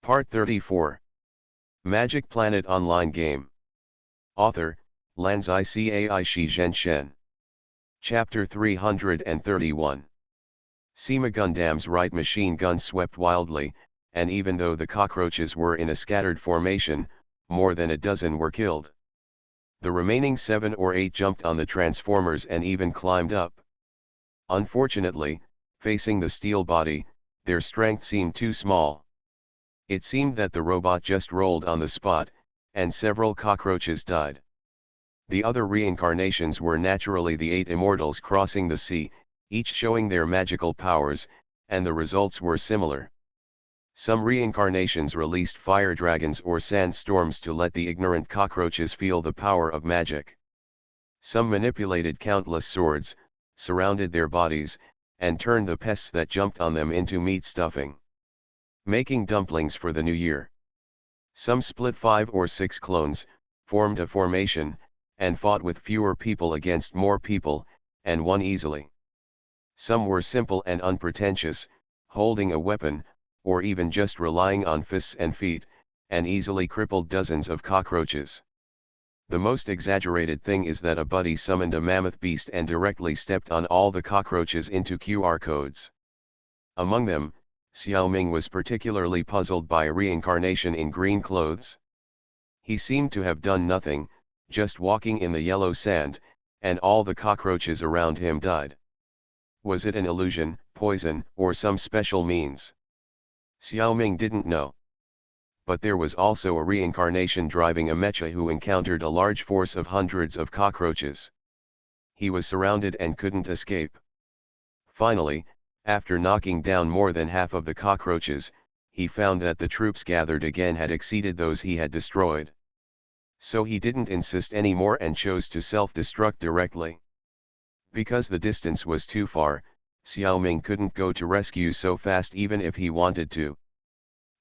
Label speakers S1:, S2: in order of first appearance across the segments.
S1: Part 34. Magic Planet Online Game. Author, Lanzai Cai Shi Zhenshen. Chapter 331. Sima Gundam's right machine gun swept wildly, and even though the cockroaches were in a scattered formation, more than a dozen were killed. The remaining 7 or 8 jumped on the transformers and even climbed up. Unfortunately, facing the steel body, their strength seemed too small. It seemed that the robot just rolled on the spot, and several cockroaches died. The other reincarnations were naturally the 8 immortals crossing the sea, each showing their magical powers, and the results were similar. Some reincarnations released fire dragons or sandstorms to let the ignorant cockroaches feel the power of magic. Some manipulated countless swords, surrounded their bodies, and turned the pests that jumped on them into meat stuffing, making dumplings for the new year. Some split 5 or 6 clones, formed a formation, and fought with fewer people against more people, and won easily. Some were simple and unpretentious, holding a weapon, or even just relying on fists and feet, and easily crippled dozens of cockroaches. The most exaggerated thing is that a buddy summoned a mammoth beast and directly stepped on all the cockroaches into QR codes. Among them, Xiaoming was particularly puzzled by a reincarnation in green clothes. He seemed to have done nothing, just walking in the yellow sand, and all the cockroaches around him died. Was it an illusion, poison, or some special means? Xiaoming didn't know. But there was also a reincarnation driving a mecha who encountered a large force of hundreds of cockroaches. He was surrounded and couldn't escape. Finally, after knocking down more than half of the cockroaches, he found that the troops gathered again had exceeded those he had destroyed. So he didn't insist anymore and chose to self-destruct directly. Because the distance was too far, Xiaoming couldn't go to rescue so fast even if he wanted to.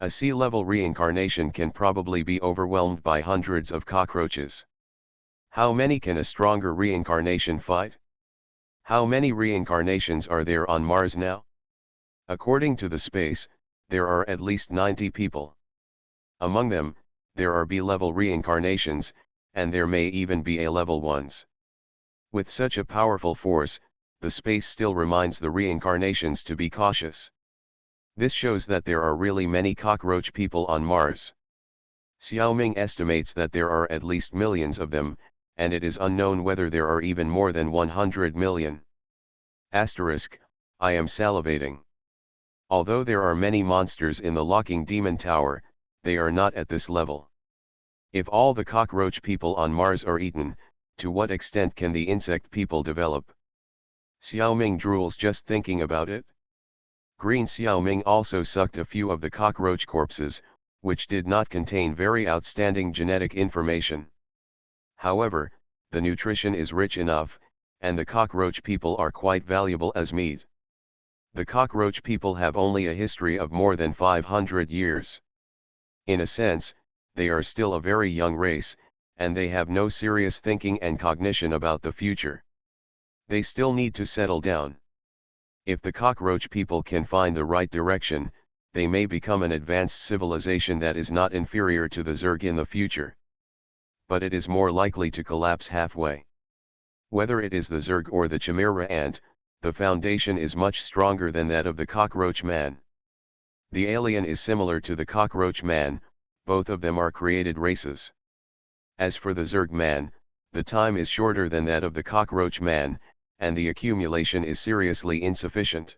S1: A sea-level reincarnation can probably be overwhelmed by hundreds of cockroaches. How many can a stronger reincarnation fight? How many reincarnations are there on Mars now? According to the space, there are at least 90 people. Among them, there are B-level reincarnations, and there may even be A-level ones. With such a powerful force, the space still reminds the reincarnations to be cautious. This shows that there are really many cockroach people on Mars. Xiaoming estimates that there are at least millions of them, and it is unknown whether there are even more than 100 million. Asterisk, I am salivating. Although there are many monsters in the locking demon tower, they are not at this level. If all the cockroach people on Mars are eaten, to what extent can the insect people develop? Xiaoming drools just thinking about it. Green Xiaoming also sucked a few of the cockroach corpses, which did not contain very outstanding genetic information. However, the nutrition is rich enough, and the cockroach people are quite valuable as meat. The cockroach people have only a history of more than 500 years. In a sense, they are still a very young race, and they have no serious thinking and cognition about the future. They still need to settle down. If the cockroach people can find the right direction, they may become an advanced civilization that is not inferior to the Zerg in the future. But it is more likely to collapse halfway. Whether it is the Zerg or the Chimera ant, the foundation is much stronger than that of the cockroach man. The alien is similar to the cockroach man, both of them are created races. As for the Zerg man, the time is shorter than that of the cockroach man, and the accumulation is seriously insufficient.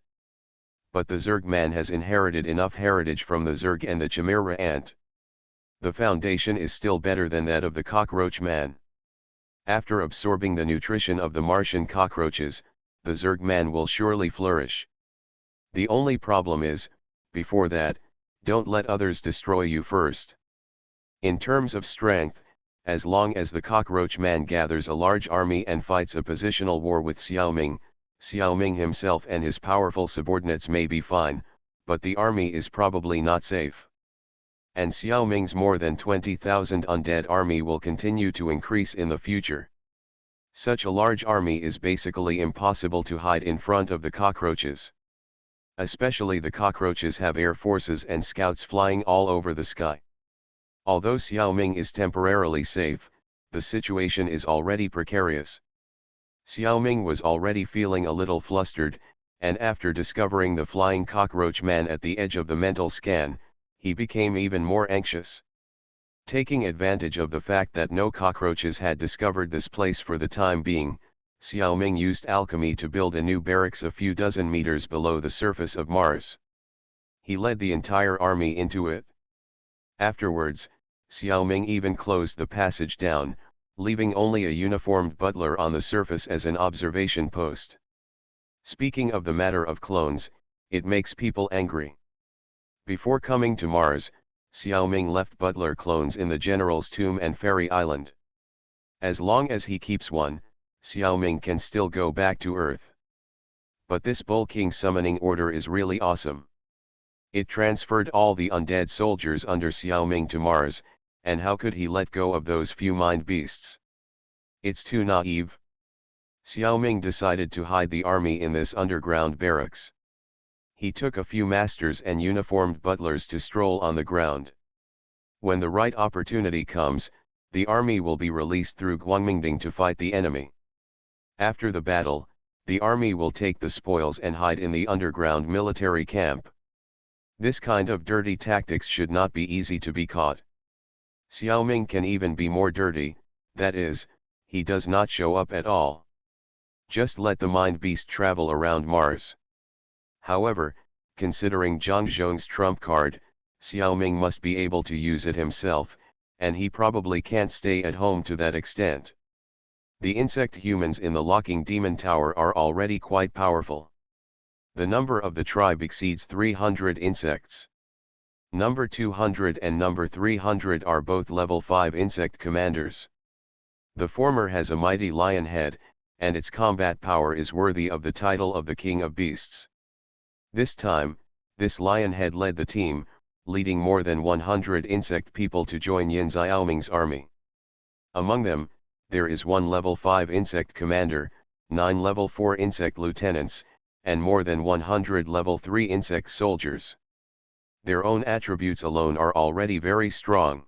S1: But the Zerg man has inherited enough heritage from the Zerg and the Chimera ant. The foundation is still better than that of the cockroach man. After absorbing the nutrition of the Martian cockroaches, the Zerg man will surely flourish. The only problem is, before that, don't let others destroy you first. In terms of strength, as long as the cockroach man gathers a large army and fights a positional war with Xiaoming, Xiaoming himself and his powerful subordinates may be fine, but the army is probably not safe. And Xiaoming's more than 20,000 undead army will continue to increase in the future. Such a large army is basically impossible to hide in front of the cockroaches. Especially the cockroaches have air forces and scouts flying all over the sky. Although Xiaoming is temporarily safe, the situation is already precarious. Xiaoming was already feeling a little flustered, and after discovering the flying cockroach man at the edge of the mental scan, he became even more anxious. Taking advantage of the fact that no cockroaches had discovered this place for the time being, Xiaoming used alchemy to build a new barracks a few dozen meters below the surface of Mars. He led the entire army into it. Afterwards, Xiaoming even closed the passage down, leaving only a uniformed butler on the surface as an observation post. Speaking of the matter of clones, it makes people angry. Before coming to Mars, Xiaoming left butler clones in the General's Tomb and Fairy Island. As long as he keeps one, Xiaoming can still go back to Earth. But this bulking summoning order is really awesome. It transferred all the undead soldiers under Xiaoming to Mars, and how could he let go of those few mind beasts? It's too naive. Xiaoming decided to hide the army in this underground barracks. He took a few masters and uniformed butlers to stroll on the ground. When the right opportunity comes, the army will be released through Guangmingding to fight the enemy. After the battle, the army will take the spoils and hide in the underground military camp. This kind of dirty tactics should not be easy to be caught. Xiaoming can even be more dirty, that is, he does not show up at all. Just let the mind beast travel around Mars. However, considering Zhang Zhong's trump card, Xiaoming must be able to use it himself, and he probably can't stay at home to that extent. The insect humans in the locking demon tower are already quite powerful. The number of the tribe exceeds 300 insects. Number 200 and number 300 are both level 5 insect commanders. The former has a mighty lion head, and its combat power is worthy of the title of the King of Beasts. This time, this lion head led the team, leading more than 100 insect people to join Yin Xiaoming's army. Among them, there is one level 5 insect commander, 9 level 4 insect lieutenants, and more than 100 level 3 insect soldiers. Their own attributes alone are already very strong.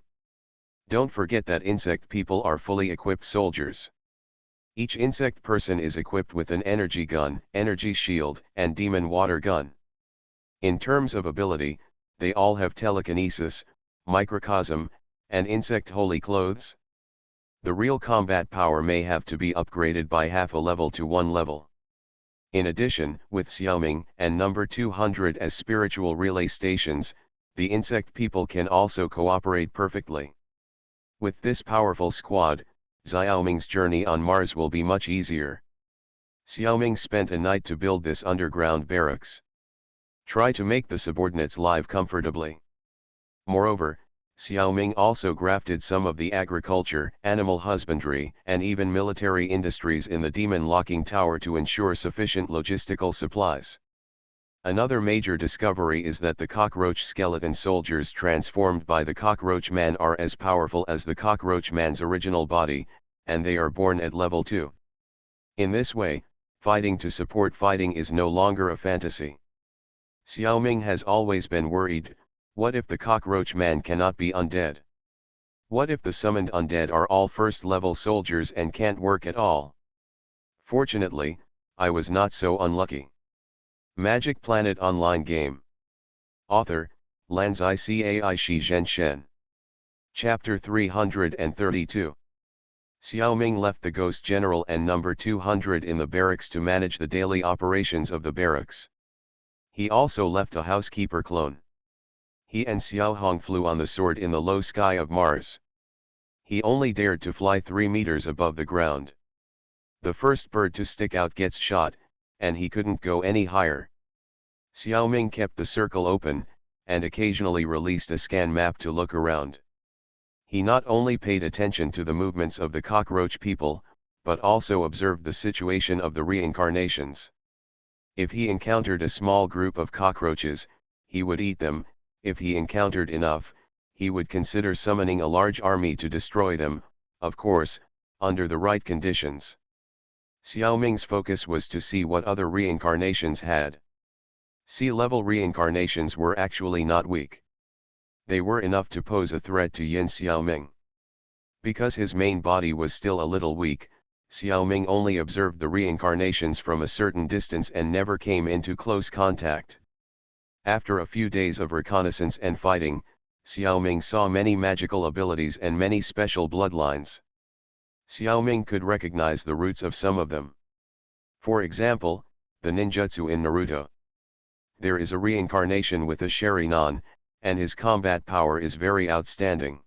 S1: Don't forget that insect people are fully equipped soldiers. Each insect person is equipped with an energy gun, energy shield, and demon water gun. In terms of ability, they all have telekinesis, microcosm, and insect holy clothes. The real combat power may have to be upgraded by half a level to 1 level. In addition, with Xiaoming and number 200 as spiritual relay stations, the insect people can also cooperate perfectly. With this powerful squad, Xiaoming's journey on Mars will be much easier. Xiaoming spent a night to build this underground barracks. Try to make the subordinates live comfortably. Moreover, Xiaoming also grafted some of the agriculture, animal husbandry, and even military industries in the demon locking tower to ensure sufficient logistical supplies. Another major discovery is that the cockroach skeleton soldiers transformed by the cockroach man are as powerful as the cockroach man's original body, and they are born at level 2. In this way, fighting to support fighting is no longer a fantasy. Xiaoming has always been worried. What if the cockroach man cannot be undead? What if the summoned undead are all first-level soldiers and can't work at all? Fortunately, I was not so unlucky. Magic Planet Online Game. Author, Lanzai Cai Shi Zhen Shen. Chapter 332. Xiaoming left the Ghost General and number 200 in the barracks to manage the daily operations of the barracks. He also left a housekeeper clone. He and Xiao Hong flew on the sword in the low sky of Mars. He only dared to fly 3 meters above the ground. The first bird to stick out gets shot, and he couldn't go any higher. Xiaoming kept the circle open, and occasionally released a scan map to look around. He not only paid attention to the movements of the cockroach people, but also observed the situation of the reincarnations. If he encountered a small group of cockroaches, he would eat them. If he encountered enough, he would consider summoning a large army to destroy them, of course, under the right conditions. Xiaoming's focus was to see what other reincarnations had. Sea-level reincarnations were actually not weak. They were enough to pose a threat to Yin Xiaoming. Because his main body was still a little weak, Xiaoming only observed the reincarnations from a certain distance and never came into close contact. After a few days of reconnaissance and fighting, Xiaoming saw many magical abilities and many special bloodlines. Xiaoming could recognize the roots of some of them. For example, the ninjutsu in Naruto. There is a reincarnation with a Sharingan, and his combat power is very outstanding.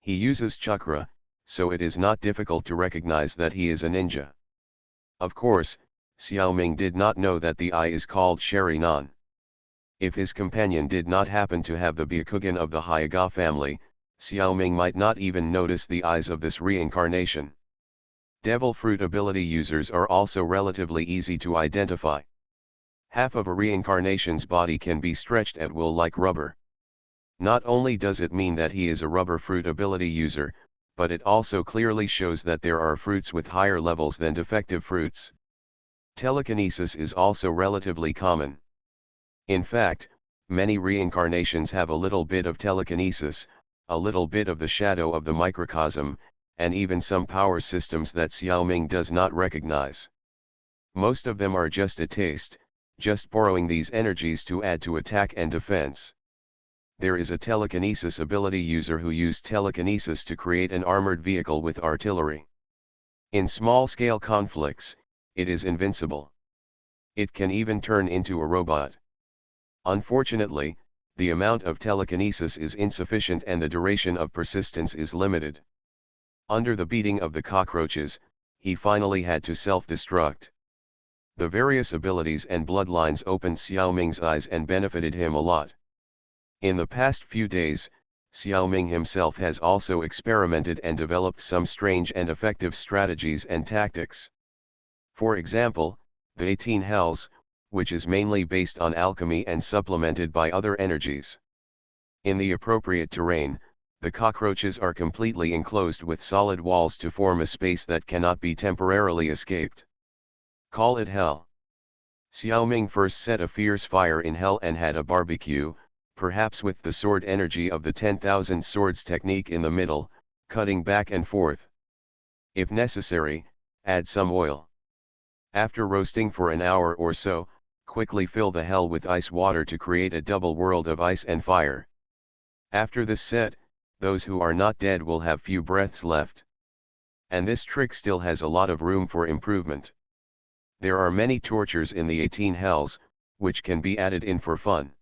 S1: He uses chakra, so it is not difficult to recognize that he is a ninja. Of course, Xiaoming did not know that the eye is called Sharingan. If his companion did not happen to have the Byakugan of the Hyuga family, Xiaoming might not even notice the eyes of this reincarnation. Devil fruit ability users are also relatively easy to identify. Half of a reincarnation's body can be stretched at will like rubber. Not only does it mean that he is a rubber fruit ability user, but it also clearly shows that there are fruits with higher levels than defective fruits. Telekinesis is also relatively common. In fact, many reincarnations have a little bit of telekinesis, a little bit of the shadow of the microcosm, and even some power systems that Xiaoming does not recognize. Most of them are just a taste, just borrowing these energies to add to attack and defense. There is a telekinesis ability user who used telekinesis to create an armored vehicle with artillery. In small-scale conflicts, it is invincible. It can even turn into a robot. Unfortunately, the amount of telekinesis is insufficient and the duration of persistence is limited. Under the beating of the cockroaches, he finally had to self-destruct. The various abilities and bloodlines opened Xiaoming's eyes and benefited him a lot. In the past few days, Xiaoming himself has also experimented and developed some strange and effective strategies and tactics. For example, the 18 Hells, which is mainly based on alchemy and supplemented by other energies. In the appropriate terrain, the cockroaches are completely enclosed with solid walls to form a space that cannot be temporarily escaped. Call it Hell. Xiaoming first set a fierce fire in Hell and had a barbecue, perhaps with the sword energy of the 10,000 swords technique in the middle, cutting back and forth. If necessary, add some oil. After roasting for an hour or so, quickly fill the Hell with ice water to create a double world of ice and fire. After this set, those who are not dead will have few breaths left. And this trick still has a lot of room for improvement. There are many tortures in the 18 Hells, which can be added in for fun.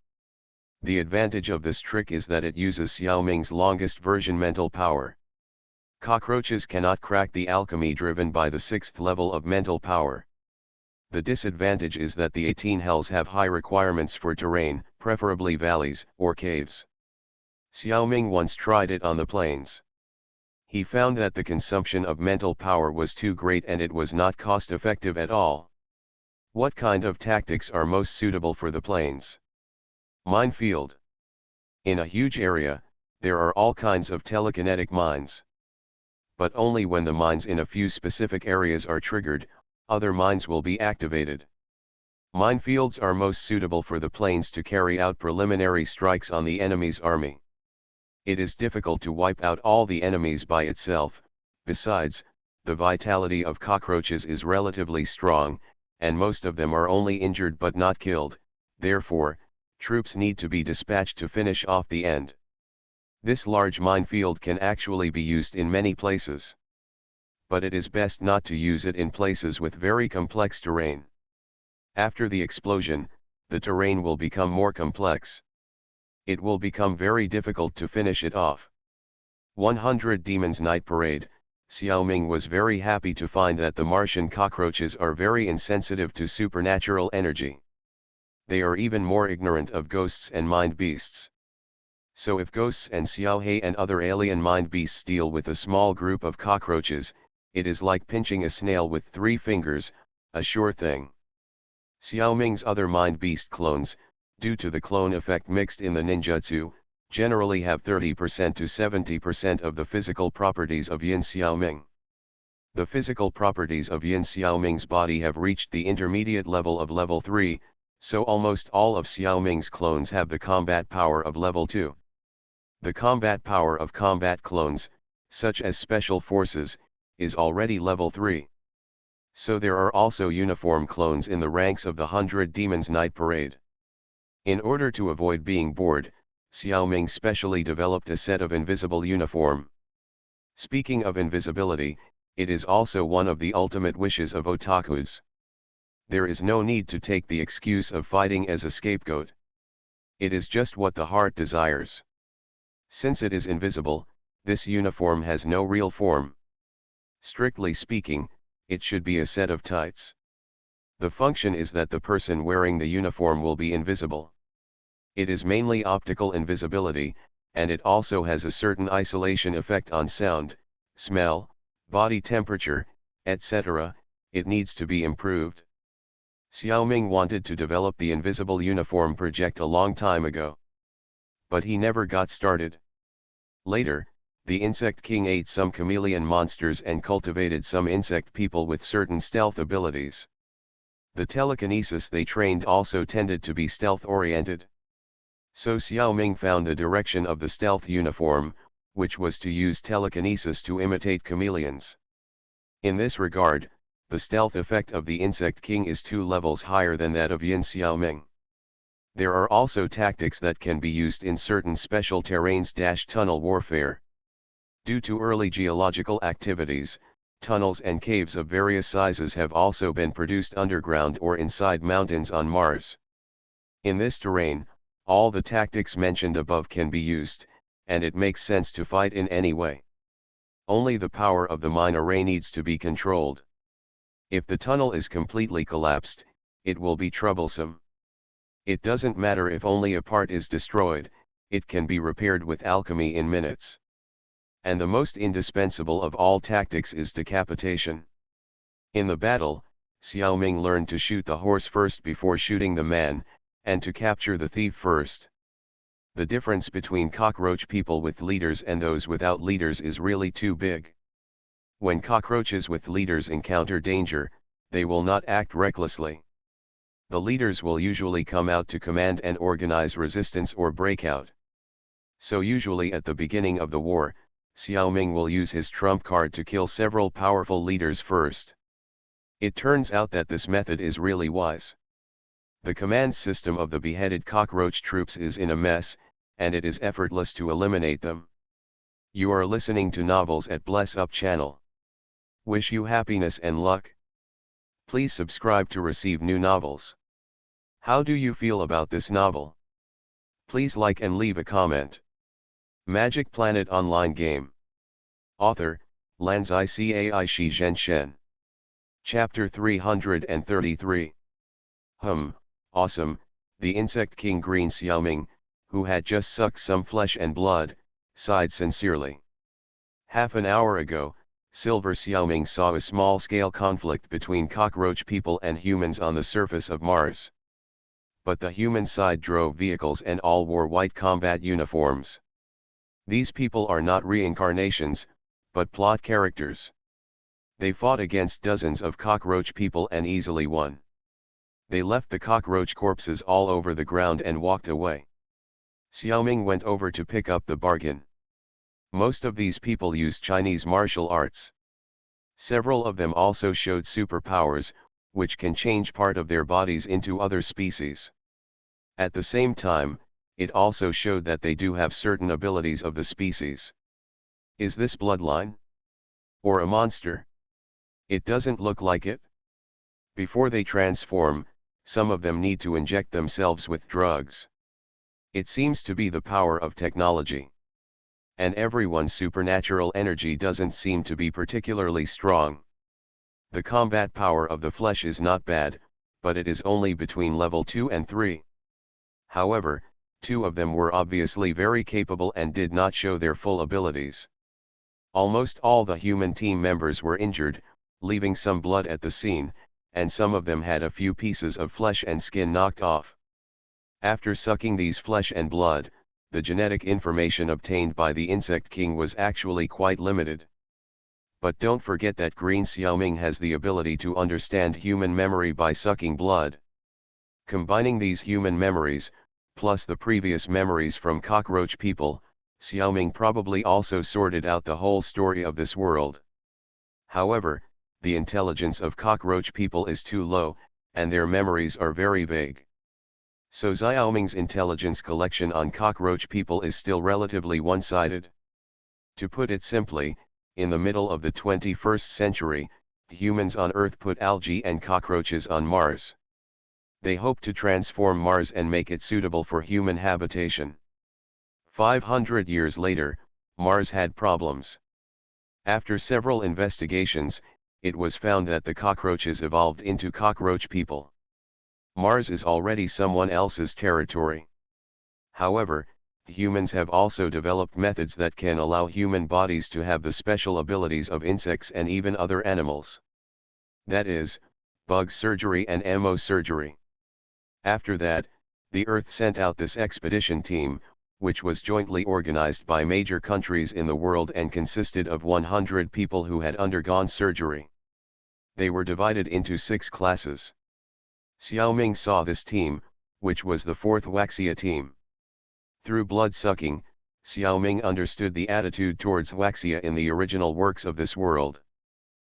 S1: The advantage of this trick is that it uses Xiaoming's longest version mental power. Cockroaches cannot crack the alchemy driven by the 6th level of mental power. The disadvantage is that the 18 Hells have high requirements for terrain, preferably valleys or caves. Xiaoming once tried it on the plains. He found that the consumption of mental power was too great and it was not cost-effective at all. What kind of tactics are most suitable for the plains? Minefield. In a huge area, there are all kinds of telekinetic mines. But only when the mines in a few specific areas are triggered, other mines will be activated. Minefields are most suitable for the plains to carry out preliminary strikes on the enemy's army. It is difficult to wipe out all the enemies by itself. Besides, the vitality of cockroaches is relatively strong, and most of them are only injured but not killed, therefore, troops need to be dispatched to finish off the end. This large minefield can actually be used in many places. But it is best not to use it in places with very complex terrain. After the explosion, the terrain will become more complex. It will become very difficult to finish it off. 100 Demons Night Parade. Xiaoming was very happy to find that the Martian cockroaches are very insensitive to supernatural energy. They are even more ignorant of ghosts and mind beasts. So if ghosts and Xiaohei and other alien mind beasts deal with a small group of cockroaches, it is like pinching a snail with 3 fingers, a sure thing. Xiaoming's other mind beast clones, due to the clone effect mixed in the ninjutsu, generally have 30% to 70% of the physical properties of Yin Xiaoming. The physical properties of Yin Xiaoming's body have reached the intermediate level of level 3, So almost all of Xiaoming's clones have the combat power of level 2. The combat power of combat clones, such as special forces, is already level 3. So there are also uniform clones in the ranks of the 100 Demons Night Parade. In order to avoid being bored, Xiaoming specially developed a set of invisible uniform. Speaking of invisibility, it is also one of the ultimate wishes of otakus. There is no need to take the excuse of fighting as a scapegoat. It is just what the heart desires. Since it is invisible, this uniform has no real form. Strictly speaking, it should be a set of tights. The function is that the person wearing the uniform will be invisible. It is mainly optical invisibility, and it also has a certain isolation effect on sound, smell, body temperature, etc. It needs to be improved. Xiaoming wanted to develop the invisible uniform project a long time ago. But he never got started. Later, the Insect King ate some chameleon monsters and cultivated some insect people with certain stealth abilities. The telekinesis they trained also tended to be stealth-oriented. So Xiaoming found the direction of the stealth uniform, which was to use telekinesis to imitate chameleons. In this regard, the stealth effect of the Insect King is 2 levels higher than that of Yin Xiaoming. There are also tactics that can be used in certain special terrains-tunnel warfare. Due to early geological activities, tunnels and caves of various sizes have also been produced underground or inside mountains on Mars. In this terrain, all the tactics mentioned above can be used, and it makes sense to fight in any way. Only the power of the mine array needs to be controlled. If the tunnel is completely collapsed, it will be troublesome. It doesn't matter if only a part is destroyed, it can be repaired with alchemy in minutes. And the most indispensable of all tactics is decapitation. In the battle, Xiaoming learned to shoot the horse first before shooting the man, and to capture the thief first. The difference between cockroach people with leaders and those without leaders is really too big. When cockroaches with leaders encounter danger, they will not act recklessly. The leaders will usually come out to command and organize resistance or breakout. So usually at the beginning of the war, Xiaoming will use his trump card to kill several powerful leaders first. It turns out that this method is really wise. The command system of the beheaded cockroach troops is in a mess, and it is effortless to eliminate them. You are listening to Novels at Bless Up channel. Wish you happiness and luck. Please subscribe to receive new novels. How do you feel about this novel? Please like and leave a comment. Magic Planet Online Game. Author, Lanzai Cai Shi Zhen Shen. Chapter 333. Awesome, the Insect King Green Xiaoming, who had just sucked some flesh and blood, sighed sincerely. Half an hour ago, Silver Xiaoming saw a small-scale conflict between cockroach people and humans on the surface of Mars. But the human side drove vehicles and all wore white combat uniforms. These people are not reincarnations, but plot characters. They fought against dozens of cockroach people and easily won. They left the cockroach corpses all over the ground and walked away. Xiaoming went over to pick up the bargain. Most of these people used Chinese martial arts. Several of them also showed superpowers, which can change part of their bodies into other species. At the same time, it also showed that they do have certain abilities of the species. Is this bloodline? Or a monster? It doesn't look like it. Before they transform, some of them need to inject themselves with drugs. It seems to be the power of technology. And everyone's supernatural energy doesn't seem to be particularly strong. The combat power of the flesh is not bad, but it is only between level 2 and 3. However, 2 of them were obviously very capable and did not show their full abilities. Almost all the human team members were injured, leaving some blood at the scene, and some of them had a few pieces of flesh and skin knocked off. After sucking these flesh and blood, the genetic information obtained by the Insect King was actually quite limited. But don't forget that Green Xiaoming has the ability to understand human memory by sucking blood. Combining these human memories, plus the previous memories from cockroach people, Xiaoming probably also sorted out the whole story of this world. However, the intelligence of cockroach people is too low, and their memories are very vague. So Xiaoming's intelligence collection on cockroach people is still relatively one-sided. To put it simply, in the middle of the 21st century, humans on Earth put algae and cockroaches on Mars. They hope to transform Mars and make it suitable for human habitation. 500 years later, Mars had problems. After several investigations, it was found that the cockroaches evolved into cockroach people. Mars is already someone else's territory. However, humans have also developed methods that can allow human bodies to have the special abilities of insects and even other animals. That is, bug surgery and ammo surgery. After that, the Earth sent out this expedition team, which was jointly organized by major countries in the world and consisted of 100 people who had undergone surgery. They were divided into 6 classes. Xiaoming saw this team, which was the 4th Huaxia team. Through blood-sucking, Xiaoming understood the attitude towards Huaxia in the original works of this world.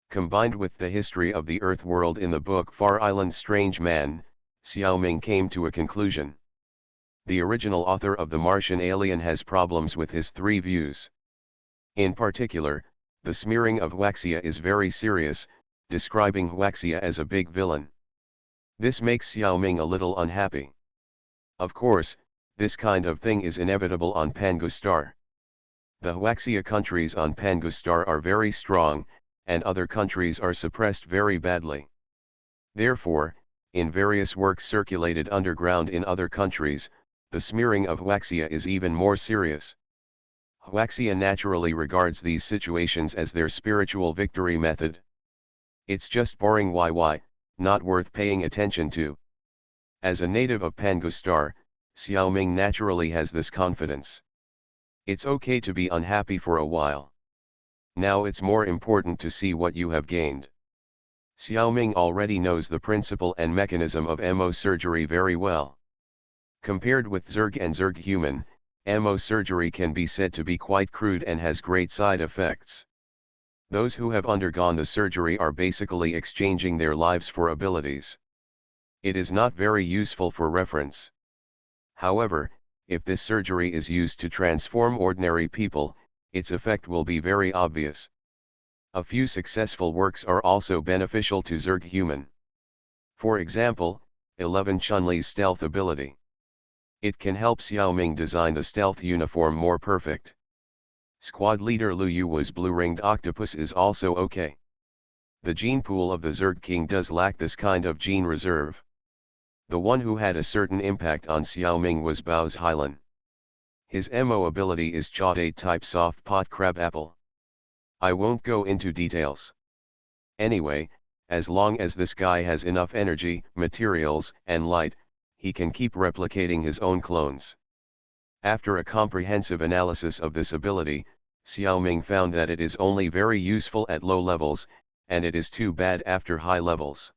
S1: Combined with the history of the Earth world in the book Far Island's Strange Man, Xiaoming came to a conclusion. The original author of The Martian Alien has problems with his 3 views. In particular, the smearing of Huaxia is very serious, describing Huaxia as a big villain. This makes Xiaoming a little unhappy. Of course, this kind of thing is inevitable on Pangustar. The Huaxia countries on Pangustar are very strong, and other countries are suppressed very badly. Therefore, in various works circulated underground in other countries, the smearing of Huaxia is even more serious. Huaxia naturally regards these situations as their spiritual victory method. It's just boring YY, not worth paying attention to. As a native of Pangustar, Xiaoming naturally has this confidence. It's okay to be unhappy for a while. Now it's more important to see what you have gained. Xiaoming already knows the principle and mechanism of MO surgery very well. Compared with Zerg and Zerg human, MO surgery can be said to be quite crude and has great side effects. Those who have undergone the surgery are basically exchanging their lives for abilities. It is not very useful for reference. However, if this surgery is used to transform ordinary people, its effect will be very obvious. A few successful works are also beneficial to Zerg human. For example, 11 Chun-Li's stealth ability. It can help Xiaoming design the stealth uniform more perfect. Squad leader Lu Yu's blue-ringed octopus is also okay. The gene pool of the Zerg King does lack this kind of gene reserve. The one who had a certain impact on Xiaoming was Bao's Hylan. His MO ability is Chaudate type soft pot crab apple. I won't go into details. Anyway, as long as this guy has enough energy, materials, and light, he can keep replicating his own clones. After a comprehensive analysis of this ability, Xiaoming found that it is only very useful at low levels, and it is too bad after high levels.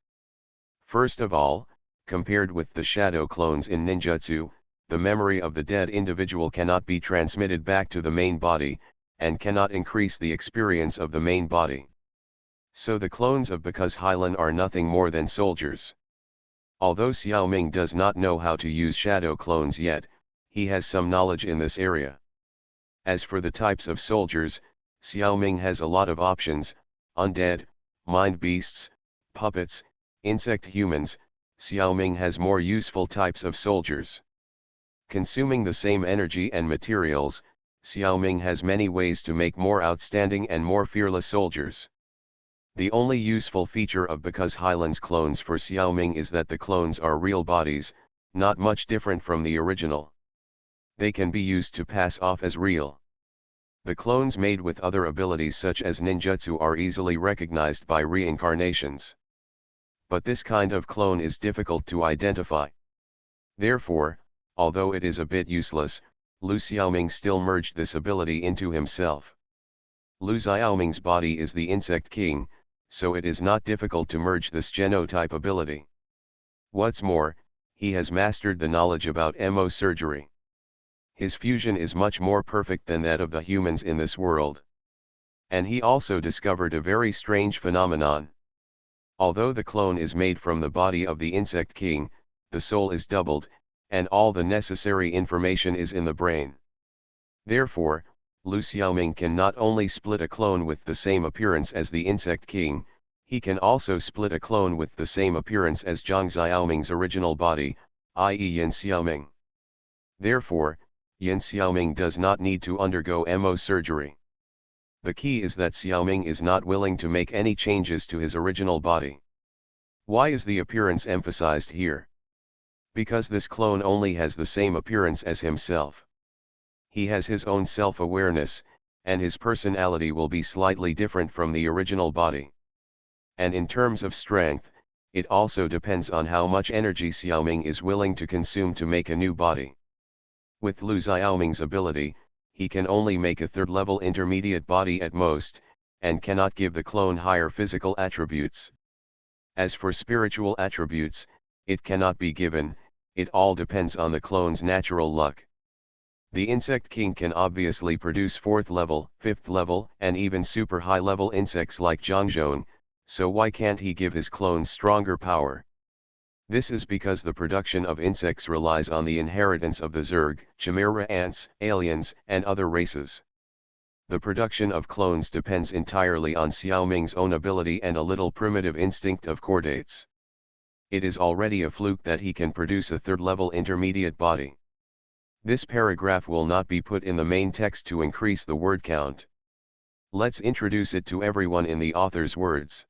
S1: First of all, compared with the shadow clones in ninjutsu, the memory of the dead individual cannot be transmitted back to the main body, and cannot increase the experience of the main body. So the clones of Because Hylan are nothing more than soldiers. Although Xiaoming does not know how to use shadow clones yet, he has some knowledge in this area. As for the types of soldiers, Xiaoming has a lot of options: undead, mind beasts, puppets, insect humans. Xiaoming has more useful types of soldiers. Consuming the same energy and materials, Xiaoming has many ways to make more outstanding and more fearless soldiers. The only useful feature of Because Hylan's clones for Xiaoming is that the clones are real bodies, not much different from the original. They can be used to pass off as real. The clones made with other abilities such as ninjutsu are easily recognized by reincarnations. But this kind of clone is difficult to identify. Therefore, although it is a bit useless, Lu Xiaoming still merged this ability into himself. Lu Xiaoming's body is the Insect King, so it is not difficult to merge this genotype ability. What's more, he has mastered the knowledge about MO surgery. His fusion is much more perfect than that of the humans in this world. And he also discovered a very strange phenomenon. Although the clone is made from the body of the insect king, the soul is doubled, and all the necessary information is in the brain. Therefore, Lu Xiaoming can not only split a clone with the same appearance as the insect king, he can also split a clone with the same appearance as Zhang Xiaoming's original body, i.e. Yin Xiaoming. Therefore, Yin Xiaoming does not need to undergo MO surgery. The key is that Xiaoming is not willing to make any changes to his original body. Why is the appearance emphasized here? Because this clone only has the same appearance as himself. He has his own self-awareness, and his personality will be slightly different from the original body. And in terms of strength, it also depends on how much energy Xiaoming is willing to consume to make a new body. With Lu Xiaoming's ability, he can only make a third-level intermediate body at most, and cannot give the clone higher physical attributes. As for spiritual attributes, it cannot be given, it all depends on the clone's natural luck. The insect king can obviously produce 4th level, 5th level, and even super high-level insects like Zhangzhong, so why can't he give his clones stronger power? This is because the production of insects relies on the inheritance of the Zerg, Chimera ants, aliens, and other races. The production of clones depends entirely on Xiaoming's own ability and a little primitive instinct of chordates. It is already a fluke that he can produce a third-level intermediate body. This paragraph will not be put in the main text to increase the word count. Let's introduce it to everyone in the author's words.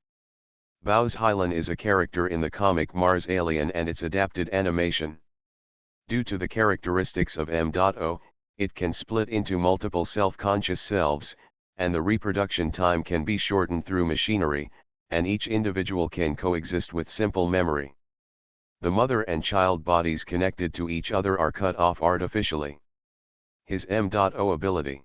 S1: Bao's Hylan is a character in the comic Mars Alien and its adapted animation. Due to the characteristics of M.O, it can split into multiple self-conscious selves, and the reproduction time can be shortened through machinery, and each individual can coexist with simple memory. The mother and child bodies connected to each other are cut off artificially. His M.O ability.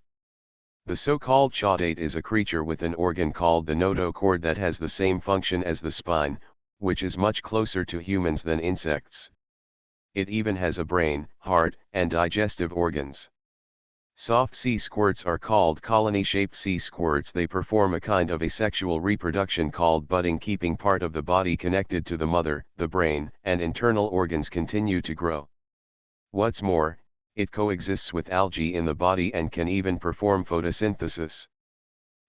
S1: The so-called chordate is a creature with an organ called the notochord that has the same function as the spine, which is much closer to humans than insects. It even has a brain, heart, and digestive organs. Soft sea squirts are called colony-shaped sea squirts. They perform a kind of asexual reproduction called budding, keeping part of the body connected to the mother. The brain and internal organs continue to grow. What's more, it coexists with algae in the body and can even perform photosynthesis.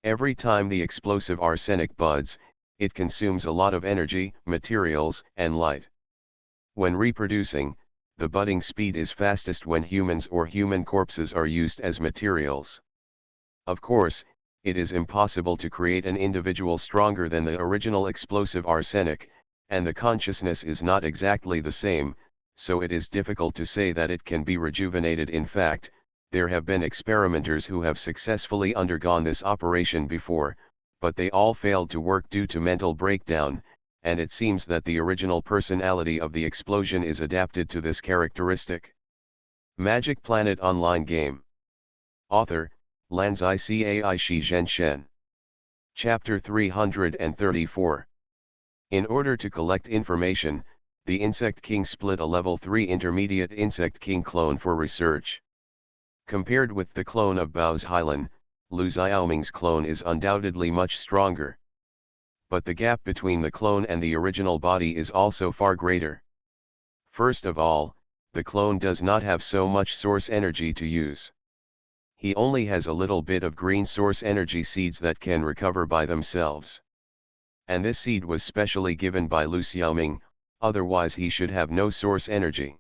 S1: Every time the explosive arsenic buds, it consumes a lot of energy, materials, and light. When reproducing, the budding speed is fastest when humans or human corpses are used as materials. Of course, it is impossible to create an individual stronger than the original explosive arsenic, and the consciousness is not exactly the same, so it is difficult to say that it can be rejuvenated. In fact, there have been experimenters who have successfully undergone this operation before, but they all failed to work due to mental breakdown, and it seems that the original personality of the explosion is adapted to this characteristic. Magic Planet Online Game. Author, Lanzai Cai Shi Zhen Shen. Chapter 334. In order to collect information, the Insect King split a level 3 intermediate Insect King clone for research. Compared with the clone of Bao's Hylan, Lu Xiaoming's clone is undoubtedly much stronger. But the gap between the clone and the original body is also far greater. First of all, the clone does not have so much source energy to use. He only has a little bit of green source energy seeds that can recover by themselves. And this seed was specially given by Lu Xiaoming, otherwise he should have no source energy.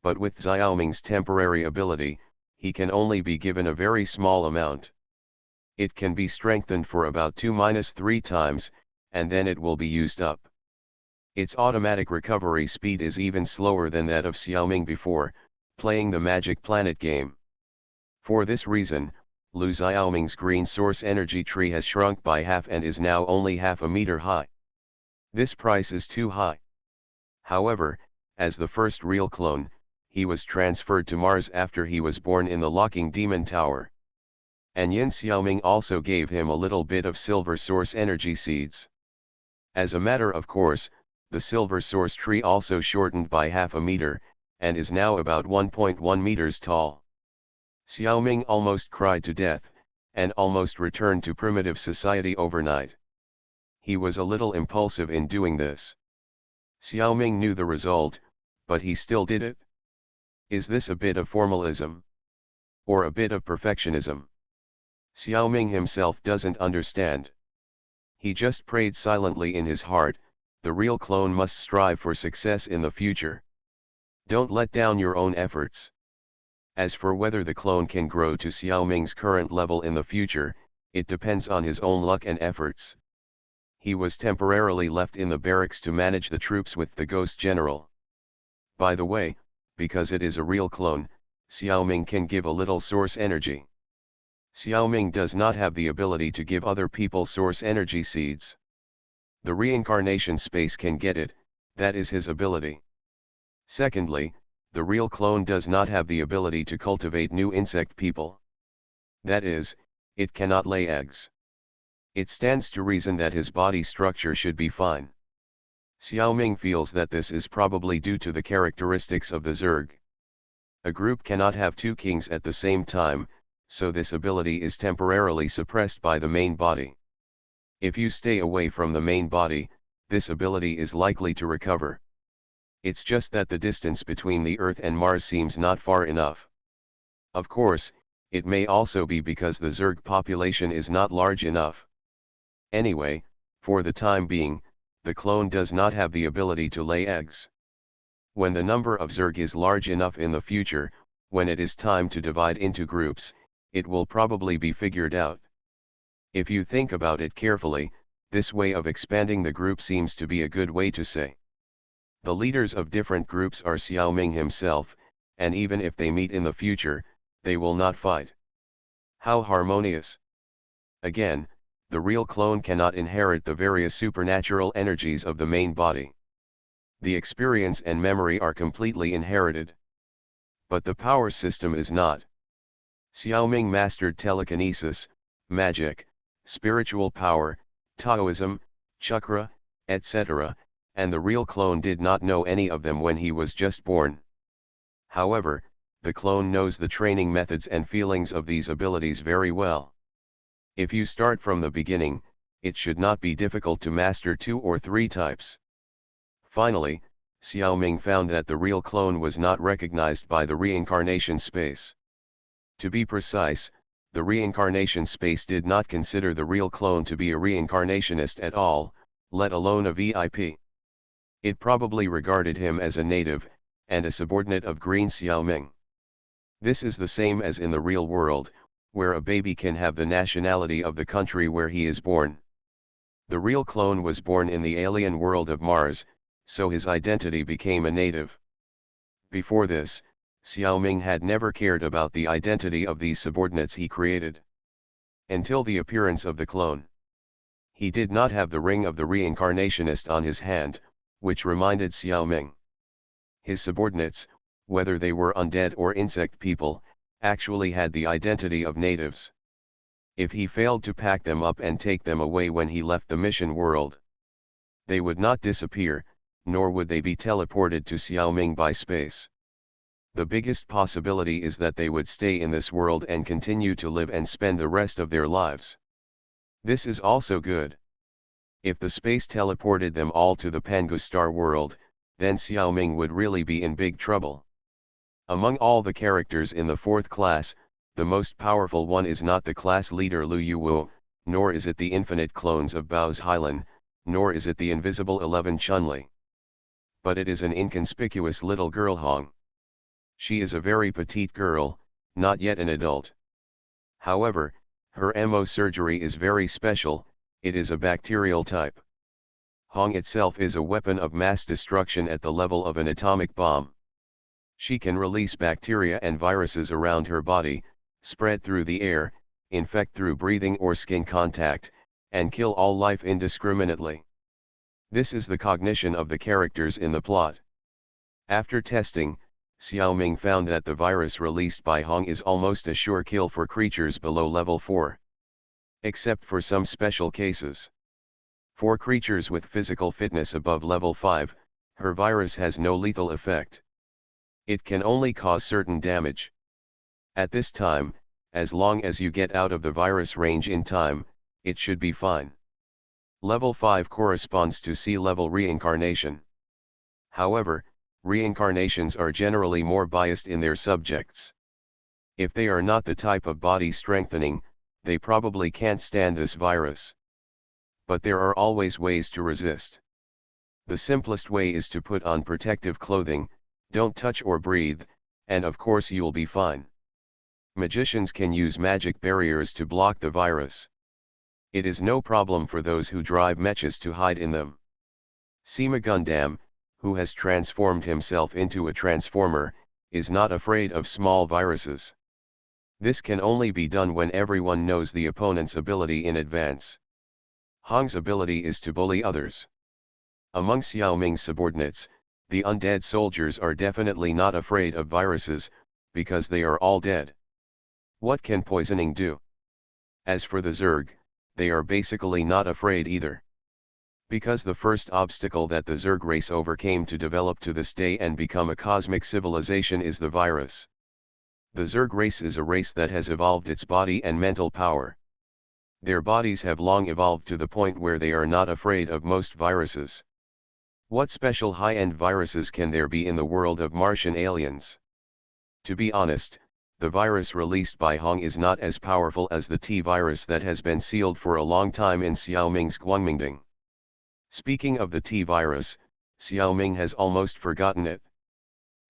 S1: But with Xiaoming's temporary ability, he can only be given a very small amount. It can be strengthened for about 2-3 times, and then it will be used up. Its automatic recovery speed is even slower than that of Xiaoming before playing the Magic Planet game. For this reason, Lu Xiaoming's green source energy tree has shrunk by half and is now only half a meter high. This price is too high. However, as the first real clone, he was transferred to Mars after he was born in the Locking Demon Tower. And Yin Xiaoming also gave him a little bit of silver source energy seeds. As a matter of course, The silver source tree also shortened by half a meter, and is now about 1.1 meters tall. Xiaoming almost cried to death, and almost returned to primitive society overnight. He was a little impulsive in doing this. Xiaoming knew the result, but he still did it. Is this a bit of formalism? Or a bit of perfectionism? Xiaoming himself doesn't understand. He just prayed silently in his heart, the real clone must strive for success in the future. Don't let down your own efforts. As for whether the clone can grow to Xiaoming's current level in the future, it depends on his own luck and efforts. He was temporarily left in the barracks to manage the troops with the ghost general. By the way, because it is a real clone, Xiaoming can give a little source energy. Xiaoming does not have the ability to give other people source energy seeds. The reincarnation space can get it, that is his ability. Secondly, the real clone does not have the ability to cultivate new insect people. That is, it cannot lay eggs. It stands to reason that his body structure should be fine. Xiaoming feels that this is probably due to the characteristics of the Zerg. A group cannot have two kings at the same time, so this ability is temporarily suppressed by the main body. If you stay away from the main body, this ability is likely to recover. It's just that the distance between the Earth and Mars seems not far enough. Of course, it may also be because the Zerg population is not large enough. Anyway, for the time being, the clone does not have the ability to lay eggs. When the number of Zerg is large enough in the future, when it is time to divide into groups, it will probably be figured out. If you think about it carefully, this way of expanding the group seems to be a good way to say. The leaders of different groups are Xiaoming himself, and even if they meet in the future, they will not fight. How harmonious! Again, the real clone cannot inherit the various supernatural energies of the main body. The experience and memory are completely inherited. But the power system is not. Xiaoming mastered telekinesis, magic, spiritual power, Taoism, chakra, etc., and the real clone did not know any of them when he was just born. However, the clone knows the training methods and feelings of these abilities very well. If you start from the beginning, it should not be difficult to master 2 or 3 types. Finally, Xiaoming found that the real clone was not recognized by the reincarnation space. To be precise, the reincarnation space did not consider the real clone to be a reincarnationist at all, let alone a VIP. It probably regarded him as a native, and a subordinate of Green Xiaoming. This is the same as in the real world, where a baby can have the nationality of the country where he is born. The real clone was born in the alien world of Mars, so his identity became a native. Before this, Xiaoming had never cared about the identity of these subordinates he created. Until the appearance of the clone. He did not have the ring of the reincarnationist on his hand, which reminded Xiaoming. His subordinates, whether they were undead or insect people, actually had the identity of natives. If he failed to pack them up and take them away when he left the mission world, they would not disappear, nor would they be teleported to Xiaoming by space. The biggest possibility is that they would stay in this world and continue to live and spend the rest of their lives. This is also good. If the space teleported them all to the Pangu Star world, then Xiaoming would really be in big trouble. Among all the characters in the 4th class, the most powerful one is not the class leader Lu Yuwu, nor is it the infinite clones of Bao's Hylan, nor is it the invisible 11 Chun-Li. But it is an inconspicuous little girl Hong. She is a very petite girl, not yet an adult. However, her MO surgery is very special, it is a bacterial type. Hong itself is a weapon of mass destruction at the level of an atomic bomb. She can release bacteria and viruses around her body, spread through the air, infect through breathing or skin contact, and kill all life indiscriminately. This is the cognition of the characters in the plot. After testing, Xiaoming found that the virus released by Hong is almost a sure kill for creatures below level 4. Except for some special cases. For creatures with physical fitness above level 5, her virus has no lethal effect. It can only cause certain damage. At this time, as long as you get out of the virus range in time, it should be fine. Level 5 corresponds to sea-level reincarnation. However, reincarnations are generally more biased in their subjects. If they are not the type of body strengthening, they probably can't stand this virus. But there are always ways to resist. The simplest way is to put on protective clothing, don't touch or breathe, and of course you'll be fine. Magicians can use magic barriers to block the virus. It is no problem for those who drive mechas to hide in them. Seema Gundam, who has transformed himself into a transformer, is not afraid of small viruses. This can only be done when everyone knows the opponent's ability in advance. Hong's ability is to bully others. Among Xiao Ming's subordinates, the undead soldiers are definitely not afraid of viruses, because they are all dead. What can poisoning do? As for the Zerg, they are basically not afraid either. Because the first obstacle that the Zerg race overcame to develop to this day and become a cosmic civilization is the virus. The Zerg race is a race that has evolved its body and mental power. Their bodies have long evolved to the point where they are not afraid of most viruses. What special high-end viruses can there be in the world of Martian aliens? To be honest, the virus released by Hong is not as powerful as the T-virus that has been sealed for a long time in Xiao Ming's Guangmingding. Speaking of the T-virus, Xiao Ming has almost forgotten it.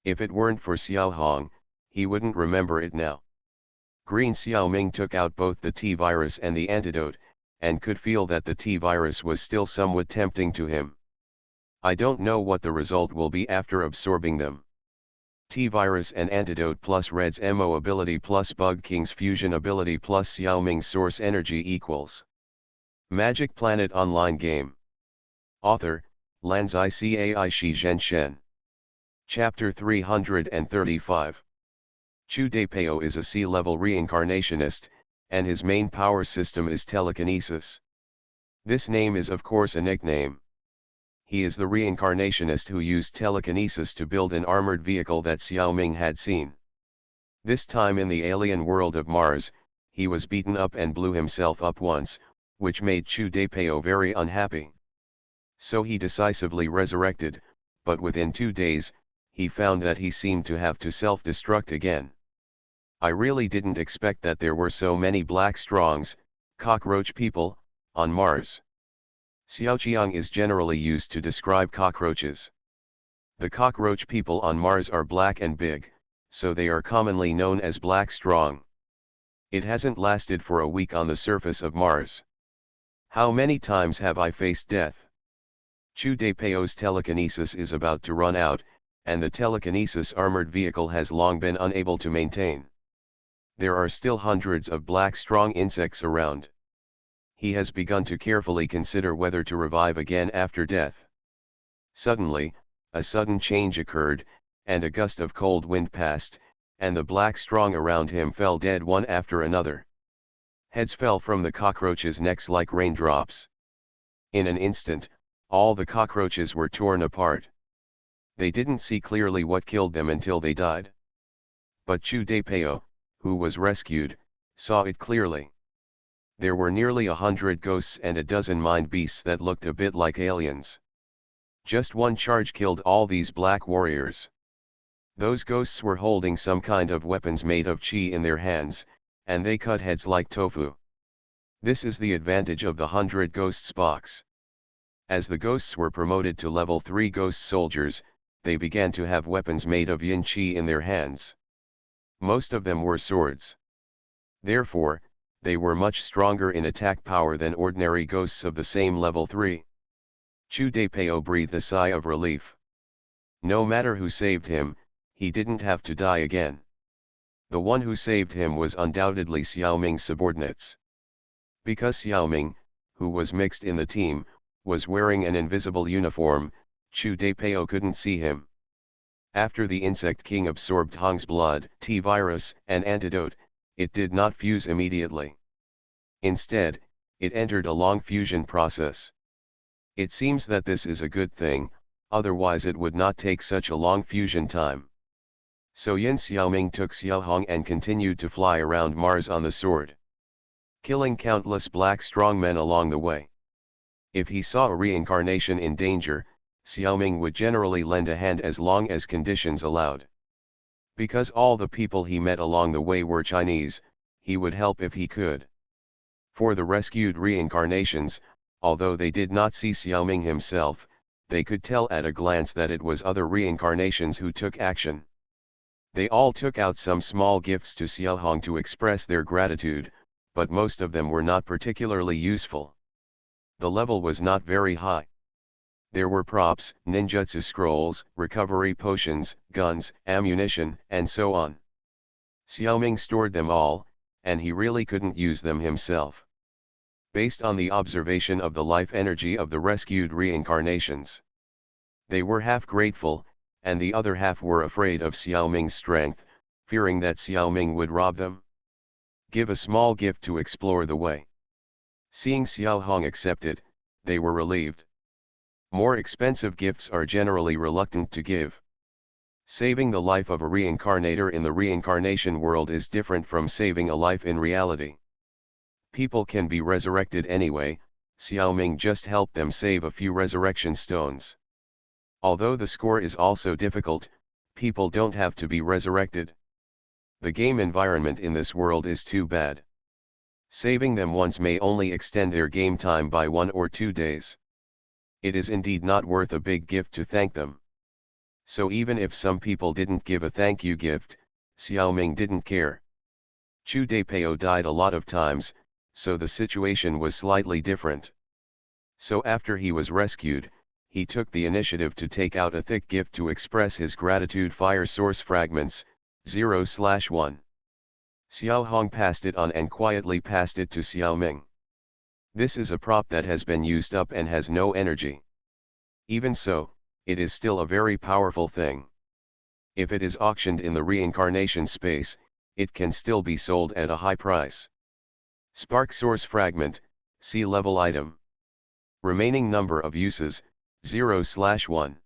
S1: If it weren't for Xiao Hong, he wouldn't remember it now. Green Xiao Ming took out both the T-virus and the antidote, and could feel that the T-virus was still somewhat tempting to him. I don't know what the result will be after absorbing them. T-virus and antidote plus Red's MO ability plus Bug King's fusion ability plus Xiao Ming's source energy equals Magic Planet Online Game. Author, Lanzai Cai Shi Zhen Shen. Chapter 335. Chu Daipeo is a sea-level reincarnationist, and his main power system is telekinesis. This name is of course a nickname. He is the reincarnationist who used telekinesis to build an armored vehicle that Xiao Ming had seen. This time in the alien world of Mars, he was beaten up and blew himself up once, which made Chu Daipeo very unhappy. So he decisively resurrected, but within 2 days, he found that he seemed to have to self-destruct again. I really didn't expect that there were so many black strongs, cockroach people, on Mars. Xiaoqiang is generally used to describe cockroaches. The cockroach people on Mars are black and big, so they are commonly known as black strong. It hasn't lasted for a week on the surface of Mars. How many times have I faced death? Chu Daipeo's telekinesis is about to run out, and the telekinesis armored vehicle has long been unable to maintain. There are still hundreds of black strong insects around. He has begun to carefully consider whether to revive again after death. Suddenly, a sudden change occurred, and a gust of cold wind passed, and the black strong around him fell dead one after another. Heads fell from the cockroaches' necks like raindrops. In an instant, all the cockroaches were torn apart. They didn't see clearly what killed them until they died. But Chu Daipeo, who was rescued, saw it clearly. There were nearly 100 ghosts and a dozen mind beasts that looked a bit like aliens. Just one charge killed all these black warriors. Those ghosts were holding some kind of weapons made of chi in their hands, and they cut heads like tofu. This is the advantage of the 100 ghosts box. As the ghosts were promoted to level 3 ghost soldiers, they began to have weapons made of yin chi in their hands. Most of them were swords. Therefore, they were much stronger in attack power than ordinary ghosts of the same level 3. Chu Daipeo breathed a sigh of relief. No matter who saved him, he didn't have to die again. The one who saved him was undoubtedly Xiao Ming's subordinates. Because Xiao Ming, who was mixed in the team, was wearing an invisible uniform, Chu Daipeo couldn't see him. After the Insect King absorbed Hong's blood, T-virus, and antidote, it did not fuse immediately. Instead, it entered a long fusion process. It seems that this is a good thing, otherwise it would not take such a long fusion time. So Yin Xiaoming took Xiaohong and continued to fly around Mars on the sword, killing countless black strongmen along the way. If he saw a reincarnation in danger, Xiaoming would generally lend a hand as long as conditions allowed. Because all the people he met along the way were Chinese, he would help if he could. For the rescued reincarnations, although they did not see Xiaoming himself, they could tell at a glance that it was other reincarnations who took action. They all took out some small gifts to Xiaohong to express their gratitude, but most of them were not particularly useful. The level was not very high. There were props, ninjutsu scrolls, recovery potions, guns, ammunition, and so on. Xiaoming stored them all, and he really couldn't use them himself. Based on the observation of the life energy of the rescued reincarnations, they were half grateful, and the other half were afraid of Xiaoming's strength, fearing that Xiaoming would rob them. Give a small gift to explore the way. Seeing Xiaohong accept it, they were relieved. More expensive gifts are generally reluctant to give. Saving the life of a reincarnator in the reincarnation world is different from saving a life in reality. People can be resurrected anyway, Xiaoming just helped them save a few resurrection stones. Although the score is also difficult, people don't have to be resurrected. The game environment in this world is too bad. Saving them once may only extend their game time by 1 or 2 days. It is indeed not worth a big gift to thank them. So even if some people didn't give a thank you gift, Xiaoming didn't care. Chu Daipao died a lot of times, so the situation was slightly different. So after he was rescued, he took the initiative to take out a thick gift to express his gratitude. Fire source fragments, 0/1. Xiaohong passed it on and quietly passed it to Xiaoming. This is a prop that has been used up and has no energy. Even so, it is still a very powerful thing. If it is auctioned in the reincarnation space, it can still be sold at a high price. Spark source fragment, sea-level item. Remaining number of uses, 0/1.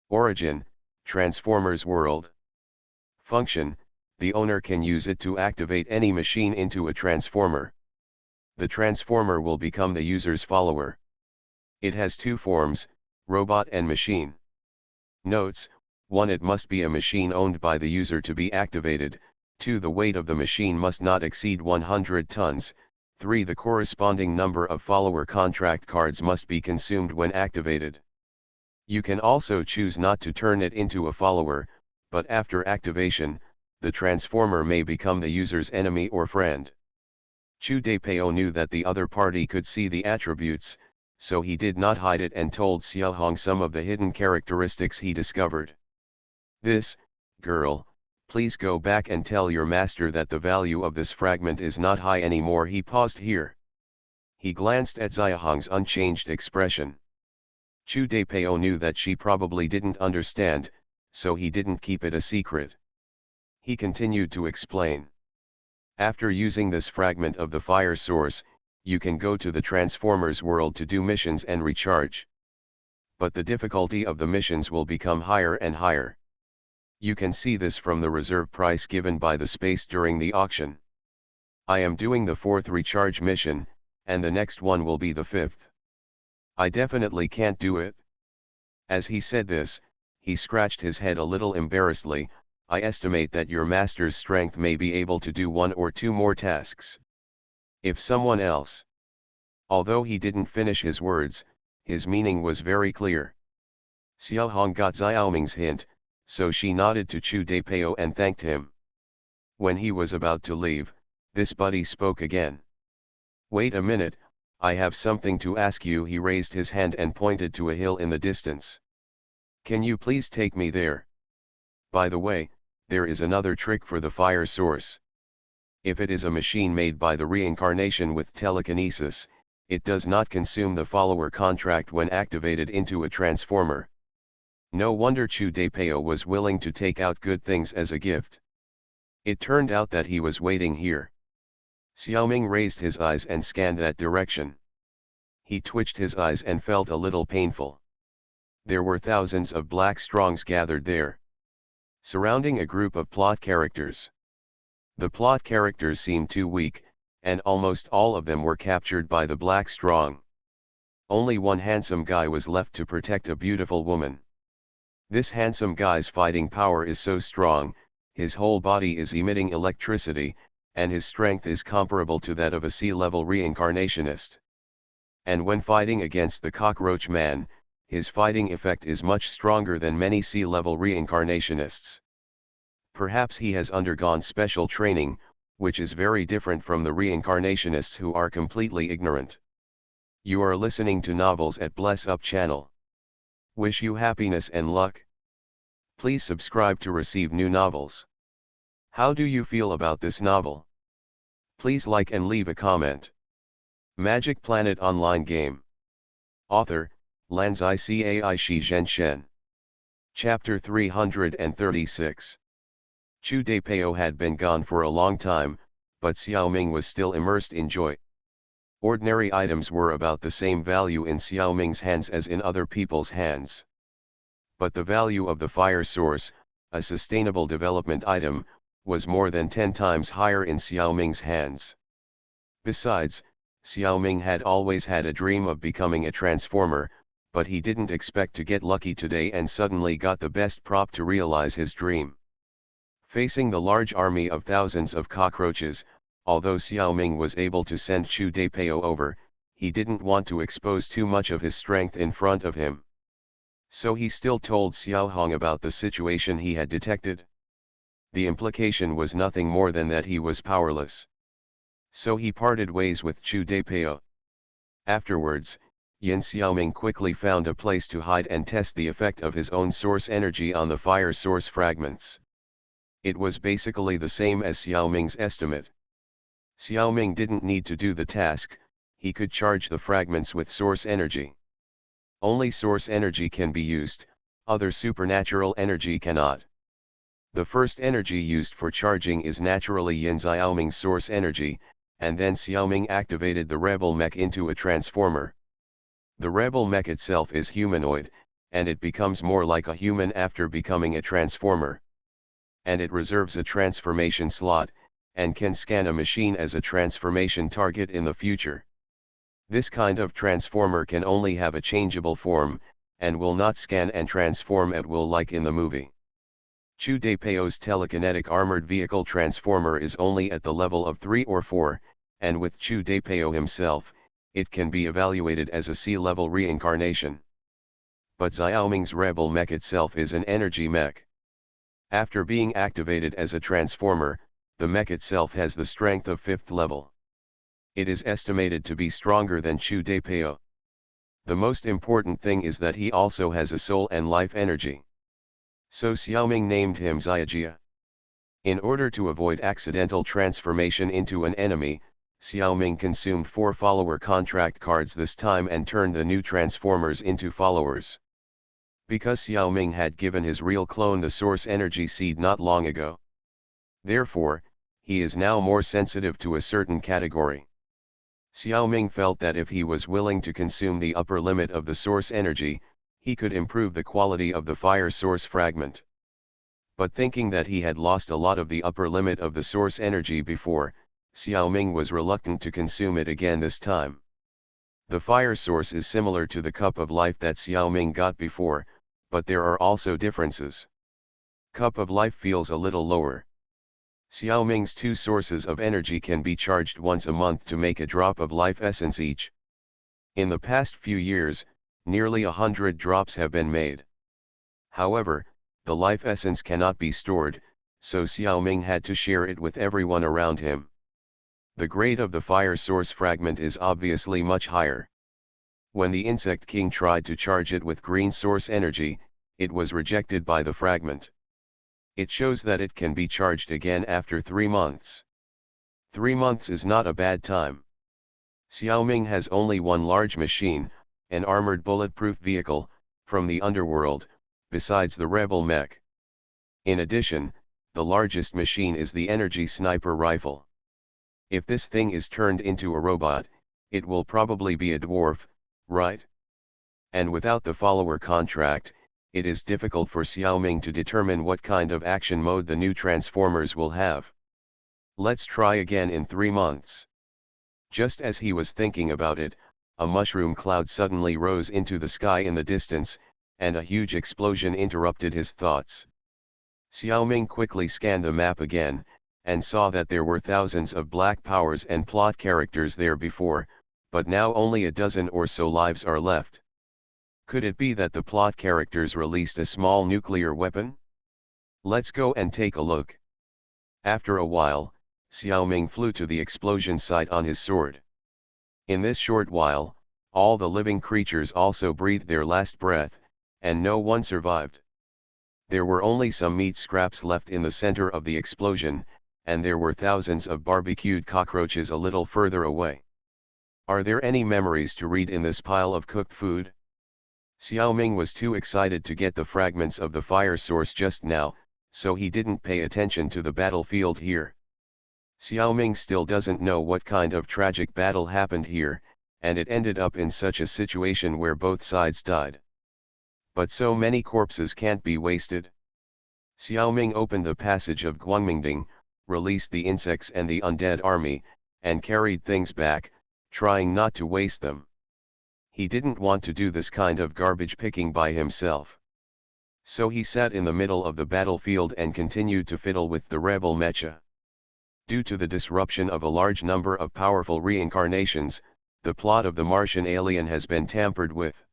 S1: Origin, Transformers World. Function, the owner can use it to activate any machine into a transformer. The transformer will become the user's follower. It has 2 forms, robot and machine. Notes: 1. It must be a machine owned by the user to be activated. 2. The weight of the machine must not exceed 100 tons. 3. The corresponding number of follower contract cards must be consumed when activated. You can also choose not to turn it into a follower, but after activation, the transformer may become the user's enemy or friend. Chu Daipao knew that the other party could see the attributes, so he did not hide it and told Xiaohong some of the hidden characteristics he discovered. This, girl, please go back and tell your master that the value of this fragment is not high anymore. He paused here. He glanced at Xiaohong's unchanged expression. Chu Daipao knew that she probably didn't understand, so he didn't keep it a secret. He continued to explain. After using this fragment of the fire source, you can go to the Transformers world to do missions and recharge. But the difficulty of the missions will become higher and higher. You can see this from the reserve price given by the space during the auction. I am doing the 4th recharge mission, and the next one will be the 5th. I definitely can't do it. As he said this, he scratched his head a little embarrassedly. I estimate that your master's strength may be able to do 1 or 2 more tasks. If someone else. Although he didn't finish his words, his meaning was very clear. Xiaohong got Xiaoming's hint, so she nodded to Chu Daipao and thanked him. When he was about to leave, this buddy spoke again. Wait a minute, I have something to ask you. He raised his hand and pointed to a hill in the distance. Can you please take me there? By the way, there is another trick for the fire source. If it is a machine made by the reincarnation with telekinesis, it does not consume the follower contract when activated into a transformer. No wonder Chu Daipao was willing to take out good things as a gift. It turned out that he was waiting here. Xiaoming raised his eyes and scanned that direction. He twitched his eyes and felt a little painful. There were thousands of black strongs gathered there, surrounding a group of plot characters. The plot characters seemed too weak, and almost all of them were captured by the black strong. Only one handsome guy was left to protect a beautiful woman. This handsome guy's fighting power is so strong, his whole body is emitting electricity, and his strength is comparable to that of a sea-level reincarnationist. And when fighting against the cockroach man, his fighting effect is much stronger than many sea-level reincarnationists. Perhaps he has undergone special training, which is very different from the reincarnationists who are completely ignorant. You are listening to Novels at Bless Up channel. Wish you happiness and luck. Please subscribe to receive new novels. How do you feel about this novel? Please like and leave a comment. Magic Planet Online Game. Author, Lanzai Cai Shi Zhen Shen. Chapter 336. Chu Daipao had been gone for a long time, but Xiaoming was still immersed in joy. Ordinary items were about the same value in Xiaoming's hands as in other people's hands. But the value of the fire source, a sustainable development item, was more than 10 times higher in Xiaoming's hands. Besides, Xiaoming had always had a dream of becoming a transformer, but he didn't expect to get lucky today and suddenly got the best prop to realize his dream. Facing the large army of thousands of cockroaches, although Xiaoming was able to send Chu Daipao over, he didn't want to expose too much of his strength in front of him. So he still told Xiao Hong about the situation he had detected. The implication was nothing more than that he was powerless. So he parted ways with Chu Daipao. Afterwards, Yin Xiaoming quickly found a place to hide and test the effect of his own source energy on the fire source fragments. It was basically the same as Xiaoming's estimate. Xiaoming didn't need to do the task, he could charge the fragments with source energy. Only source energy can be used, other supernatural energy cannot. The first energy used for charging is naturally Yin Xiaoming's source energy, and then Xiaoming activated the rebel mech into a transformer. The rebel mech itself is humanoid, and it becomes more like a human after becoming a transformer. And it reserves a transformation slot, and can scan a machine as a transformation target in the future. This kind of transformer can only have a changeable form, and will not scan and transform at will like in the movie. Chu Daipao's telekinetic armored vehicle transformer is only at the level of 3 or 4, and with Chu Daipao himself, it can be evaluated as a sea-level reincarnation. But Xiaoming's rebel mech itself is an energy mech. After being activated as a transformer, the mech itself has the strength of 5th level. It is estimated to be stronger than Chu Daipao. The most important thing is that he also has a soul and life energy. So Xiaoming named him Xiajia. In order to avoid accidental transformation into an enemy, Xiaoming consumed 4 follower contract cards this time and turned the new transformers into followers. Because Xiaoming had given his real clone the source energy seed not long ago. Therefore, he is now more sensitive to a certain category. Xiaoming felt that if he was willing to consume the upper limit of the source energy, he could improve the quality of the fire source fragment. But thinking that he had lost a lot of the upper limit of the source energy before, Xiaoming was reluctant to consume it again this time. The fire source is similar to the cup of life that Xiaoming got before, but there are also differences. Cup of life feels a little lower. Xiaoming's 2 sources of energy can be charged once a month to make a drop of life essence each. In the past few years, nearly 100 drops have been made. However, the life essence cannot be stored, so Xiaoming had to share it with everyone around him. The grade of the fire source fragment is obviously much higher. When the Insect King tried to charge it with green source energy, it was rejected by the fragment. It shows that it can be charged again after 3 months. 3 months is not a bad time. Xiaoming has only one large machine, an armored bulletproof vehicle, from the underworld, besides the rebel mech. In addition, the largest machine is the energy sniper rifle. If this thing is turned into a robot, it will probably be a dwarf, right? And without the follower contract, it is difficult for Xiaoming to determine what kind of action mode the new Transformers will have. Let's try again in 3 months. Just as he was thinking about it, a mushroom cloud suddenly rose into the sky in the distance, and a huge explosion interrupted his thoughts. Xiaoming quickly scanned the map again, and saw that there were thousands of black powers and plot characters there before, but now only a dozen or so lives are left. Could it be that the plot characters released a small nuclear weapon? Let's go and take a look. After a while, Xiaoming flew to the explosion site on his sword. In this short while, all the living creatures also breathed their last breath, and no one survived. There were only some meat scraps left in the center of the explosion, and there were thousands of barbecued cockroaches a little further away. Are there any memories to read in this pile of cooked food? Xiaoming was too excited to get the fragments of the fire source just now, so he didn't pay attention to the battlefield here. Xiaoming still doesn't know what kind of tragic battle happened here, and it ended up in such a situation where both sides died. But so many corpses can't be wasted. Xiaoming opened the passage of Guangmingding, released the insects and the undead army, and carried things back, trying not to waste them. He didn't want to do this kind of garbage picking by himself. So he sat in the middle of the battlefield and continued to fiddle with the rebel mecha. Due to the disruption of a large number of powerful reincarnations, the plot of the Martian alien has been tampered with.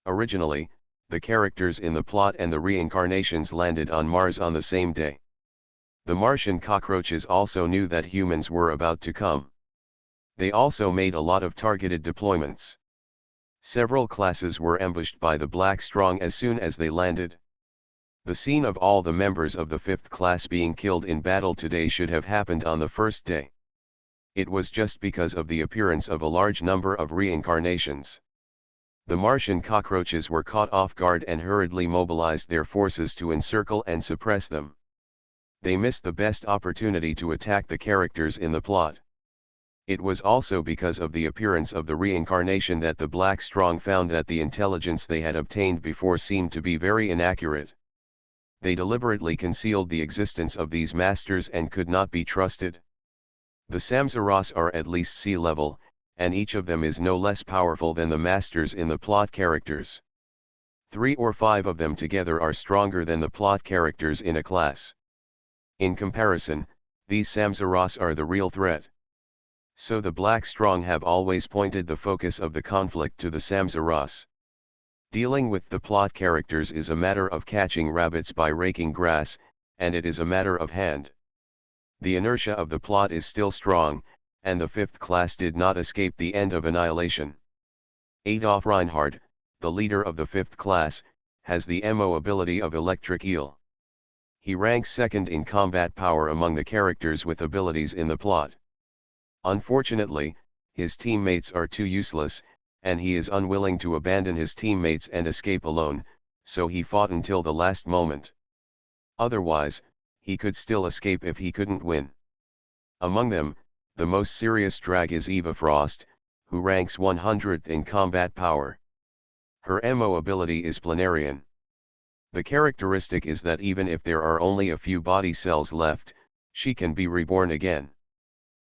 S1: Originally, the characters in the plot and the reincarnations landed on Mars on the same day. The Martian cockroaches also knew that humans were about to come. They also made a lot of targeted deployments. Several classes were ambushed by the Black Strong as soon as they landed. The scene of all the members of the 5th class being killed in battle today should have happened on the first day. It was just because of the appearance of a large number of reincarnations. The Martian cockroaches were caught off guard and hurriedly mobilized their forces to encircle and suppress them. They missed the best opportunity to attack the characters in the plot. It was also because of the appearance of the reincarnation that the Black Strong found that the intelligence they had obtained before seemed to be very inaccurate. They deliberately concealed the existence of these masters and could not be trusted. The Samsaras are at least sea level, and each of them is no less powerful than the masters in the plot characters. 3 or 5 of them together are stronger than the plot characters in a class. In comparison, these Samsaras are the real threat. So the Black Strong have always pointed the focus of the conflict to the Samsaras. Dealing with the plot characters is a matter of catching rabbits by raking grass, and it is a matter of hand. The inertia of the plot is still strong, and the 5th class did not escape the end of annihilation. Adolf Reinhardt, the leader of the 5th class, has the MO ability of Electric Eel. He ranks 2nd in combat power among the characters with abilities in the plot. Unfortunately, his teammates are too useless, and he is unwilling to abandon his teammates and escape alone, so he fought until the last moment. Otherwise, he could still escape if he couldn't win. Among them, the most serious drag is Eva Frost, who ranks 100th in combat power. Her MO ability is Planarian. The characteristic is that even if there are only a few body cells left, she can be reborn again.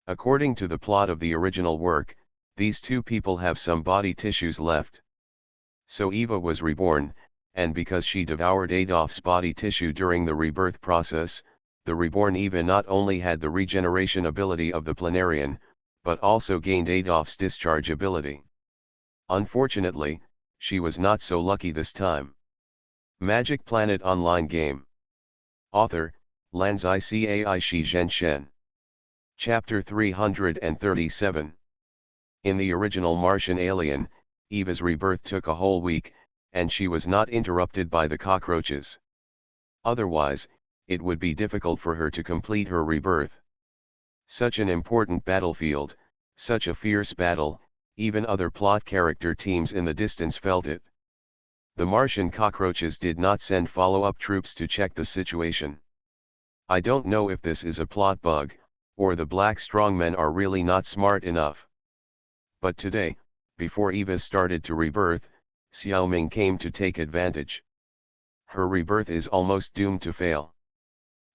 S1: According to the plot of the original work, these 2 people have some body tissues left. So Eva was reborn, and because she devoured Adolf's body tissue during the rebirth process, the reborn Eva not only had the regeneration ability of the Planarian, but also gained Adolf's discharge ability. Unfortunately, she was not so lucky this time. Magic Planet Online Game. Author, Lanzai Cai Shi Zhen Shen. Chapter 337. In the original Martian Alien, Eva's rebirth took a whole week, and she was not interrupted by the cockroaches. Otherwise, it would be difficult for her to complete her rebirth. Such an important battlefield, such a fierce battle, even other plot character teams in the distance felt it. The Martian cockroaches did not send follow-up troops to check the situation. I don't know if this is a plot bug, or the Black Strongmen are really not smart enough. But today, Before Eva started to rebirth, Xiaoming came to take advantage. Her rebirth is almost doomed to fail.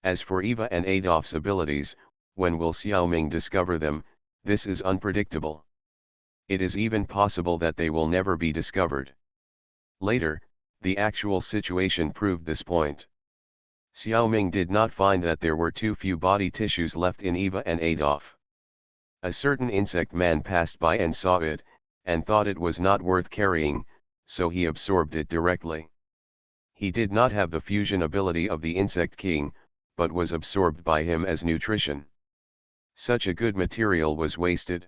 S1: As for Eva and Adolf's abilities, when will Xiaoming discover them? This is unpredictable. It is even possible that they will never be discovered. Later, the actual situation proved this point. Xiaoming did not find that there were too few body tissues left in Eva and Adolf. A certain insect man passed by and saw it, and thought it was not worth carrying, so he absorbed it directly. He did not have the fusion ability of the insect king, but was absorbed by him as nutrition. Such a good material was wasted.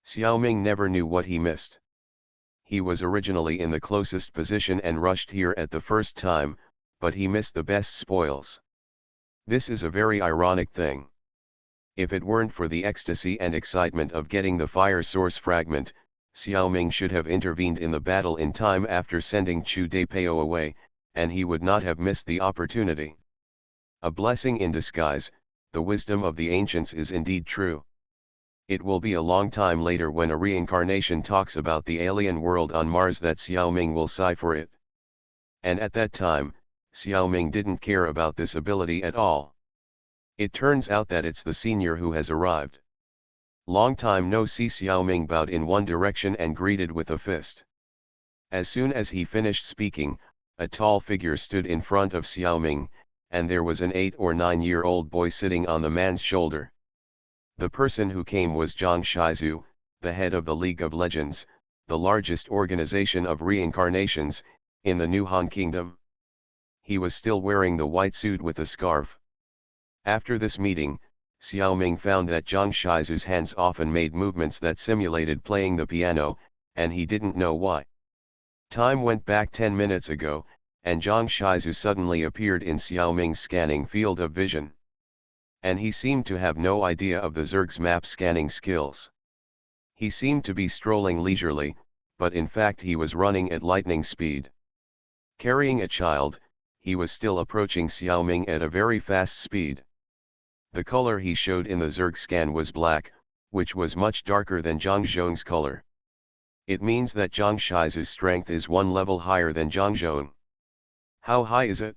S1: Xiaoming never knew what he missed. He was originally in the closest position and rushed here at the first time, but he missed the best spoils. This is a very ironic thing. If it weren't for the ecstasy and excitement of getting the fire source fragment, Xiaoming should have intervened in the battle in time after sending Chu Deipao away, and he would not have missed the opportunity. A blessing in disguise, the wisdom of the ancients is indeed true. It will be a long time later when a reincarnation talks about the alien world on Mars that Xiaoming will sigh for it. And at that time, Xiaoming didn't care about this ability at all. It turns out that it's the senior who has arrived. Long time no see. Xiaoming bowed in one direction and greeted with a fist. As soon as he finished speaking, a tall figure stood in front of Xiaoming, and there was an 8 or 9-year-old boy sitting on the man's shoulder. The person who came was Zhang Shizu, the head of the League of Legends, the largest organization of reincarnations, in the New Han Kingdom. He was still wearing the white suit with a scarf. After this meeting, Xiaoming found that Zhang Shizu's hands often made movements that simulated playing the piano, and he didn't know why. Time went back 10 minutes ago, and Zhang Shizu suddenly appeared in Xiaoming's scanning field of vision. And he seemed to have no idea of the Zerg's map scanning skills. He seemed to be strolling leisurely, but in fact he was running at lightning speed. Carrying a child, he was still approaching Xiaoming at a very fast speed. The color he showed in the Zerg scan was black, which was much darker than Zhang Zhong's color. It means that Zhang Shizu's strength is one level higher than Zhang Zhong. How high is it?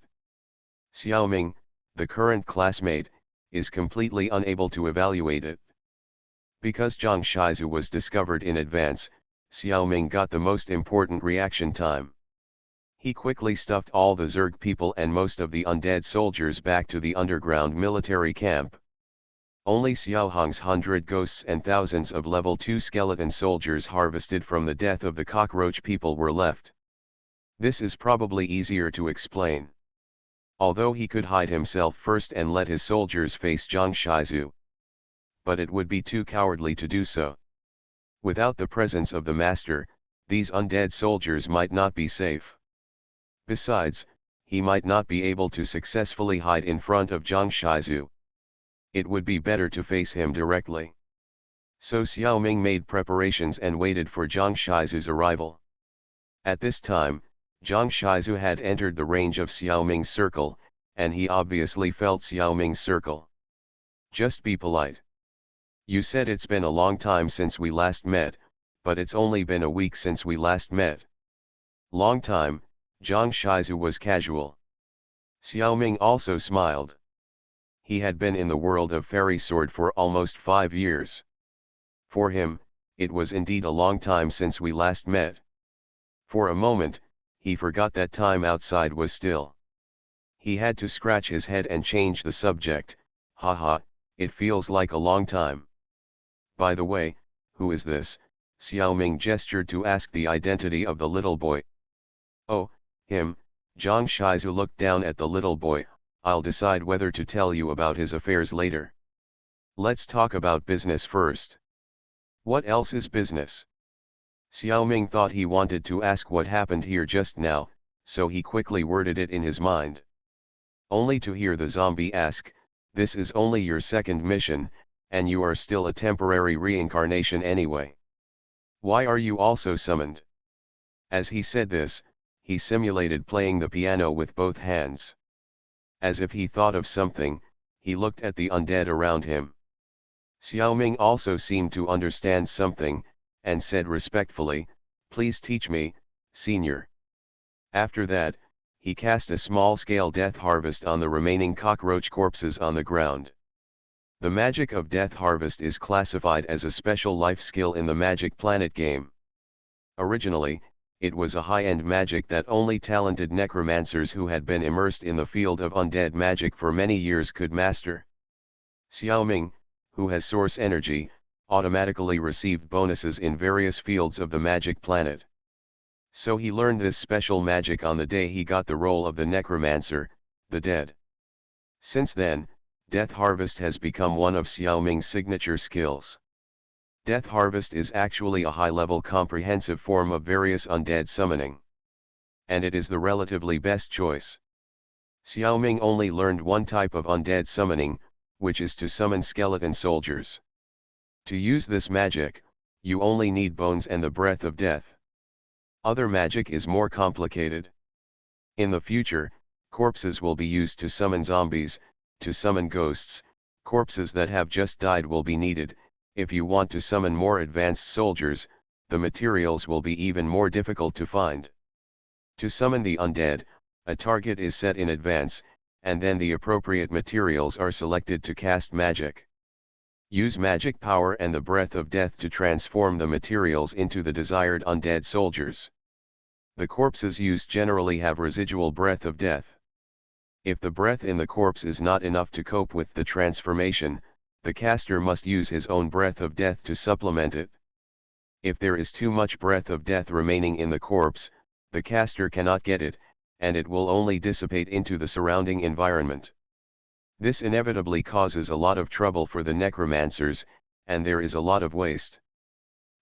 S1: Xiaoming, the current classmate, is completely unable to evaluate it. Because Zhang Shizu was discovered in advance, Xiaoming got the most important reaction time. He quickly stuffed all the Zerg people and most of the undead soldiers back to the underground military camp. Only Xiaohong's 100 ghosts and thousands of level 2 skeleton soldiers harvested from the death of the cockroach people were left. This is probably easier to explain. Although he could hide himself first and let his soldiers face Zhang Shizu. But it would be too cowardly to do so. Without the presence of the master, these undead soldiers might not be safe. Besides, he might not be able to successfully hide in front of Zhang Shizu. It would be better to face him directly. So Xiaoming made preparations and waited for Zhang Shizu's arrival. At this time, Zhang Shizu had entered the range of Xiaoming's circle, and he obviously felt Xiaoming's circle. Just be polite. You said it's been a long time since we last met, but it's only been a week since we last met. Long time, Zhang Shizu was casual. Xiaoming also smiled. He had been in the world of Fairy Sword for almost 5 years. For him, it was indeed a long time since we last met. For a moment, he forgot that time outside was still. He had to scratch his head and change the subject. Haha, it feels like a long time. By the way, who is this? Xiaoming gestured to ask the identity of the little boy. Oh, him. Zhang Shizu looked down at the little boy. I'll decide whether to tell you about his affairs later. Let's talk about business first. What else is business? Xiaoming thought he wanted to ask what happened here just now, so he quickly worded it in his mind. Only to hear the zombie ask, "This is only your second mission, and you are still a temporary reincarnation anyway. Why are you also summoned?" As he said this, he simulated playing the piano with both hands. As if he thought of something, he looked at the undead around him. Xiaoming also seemed to understand something, and said respectfully, "Please teach me, senior." After that, he cast a small-scale death harvest on the remaining cockroach corpses on the ground. The magic of Death Harvest is classified as a special life skill in the Magic Planet game. Originally, it was a high-end magic that only talented necromancers who had been immersed in the field of undead magic for many years could master. Xiaoming, who has source energy, automatically received bonuses in various fields of the Magic Planet. So he learned this special magic on the day he got the role of the necromancer, the dead. Since then, Death Harvest has become one of Xiaoming's signature skills. Death Harvest is actually a high-level comprehensive form of various undead summoning. And it is the relatively best choice. Xiaoming only learned one type of undead summoning, which is to summon skeleton soldiers. To use this magic, you only need bones and the breath of death. Other magic is more complicated. In the future, corpses will be used to summon zombies, to summon ghosts. Corpses that have just died will be needed. If you want to summon more advanced soldiers, the materials will be even more difficult to find. To summon the undead, a target is set in advance, and then the appropriate materials are selected to cast magic. Use magic power and the breath of death to transform the materials into the desired undead soldiers. The corpses used generally have residual breath of death. If the breath in the corpse is not enough to cope with the transformation, the caster must use his own breath of death to supplement it. If there is too much breath of death remaining in the corpse, the caster cannot get it, and it will only dissipate into the surrounding environment. This inevitably causes a lot of trouble for the necromancers, and there is a lot of waste.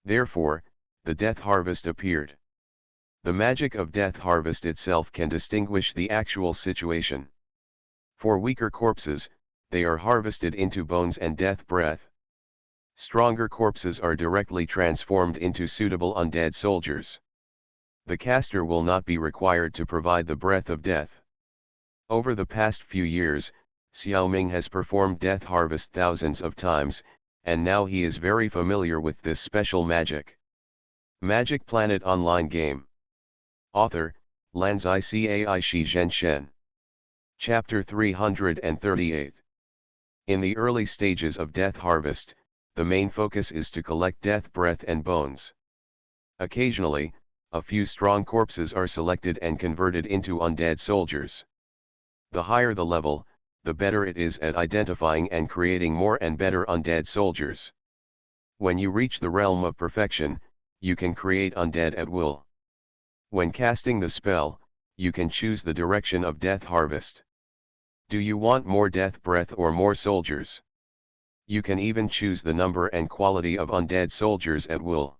S1: Therefore, the Death Harvest appeared. The magic of Death Harvest itself can distinguish the actual situation. For weaker corpses, they are harvested into bones and death breath. Stronger corpses are directly transformed into suitable undead soldiers. The caster will not be required to provide the breath of death. Over the past few years, Xiaoming has performed Death Harvest thousands of times, and now he is very familiar with this special magic. Magic Planet Online Game. Author, Lanzai Cai Shi Zhen Shen. Chapter 338. In the early stages of Death Harvest, the main focus is to collect death breath and bones. Occasionally, a few strong corpses are selected and converted into undead soldiers. The higher the level, the better it is at identifying and creating more and better undead soldiers. When you reach the realm of perfection, you can create undead at will. When casting the spell, you can choose the direction of Death Harvest. Do you want more death breath or more soldiers? You can even choose the number and quality of undead soldiers at will.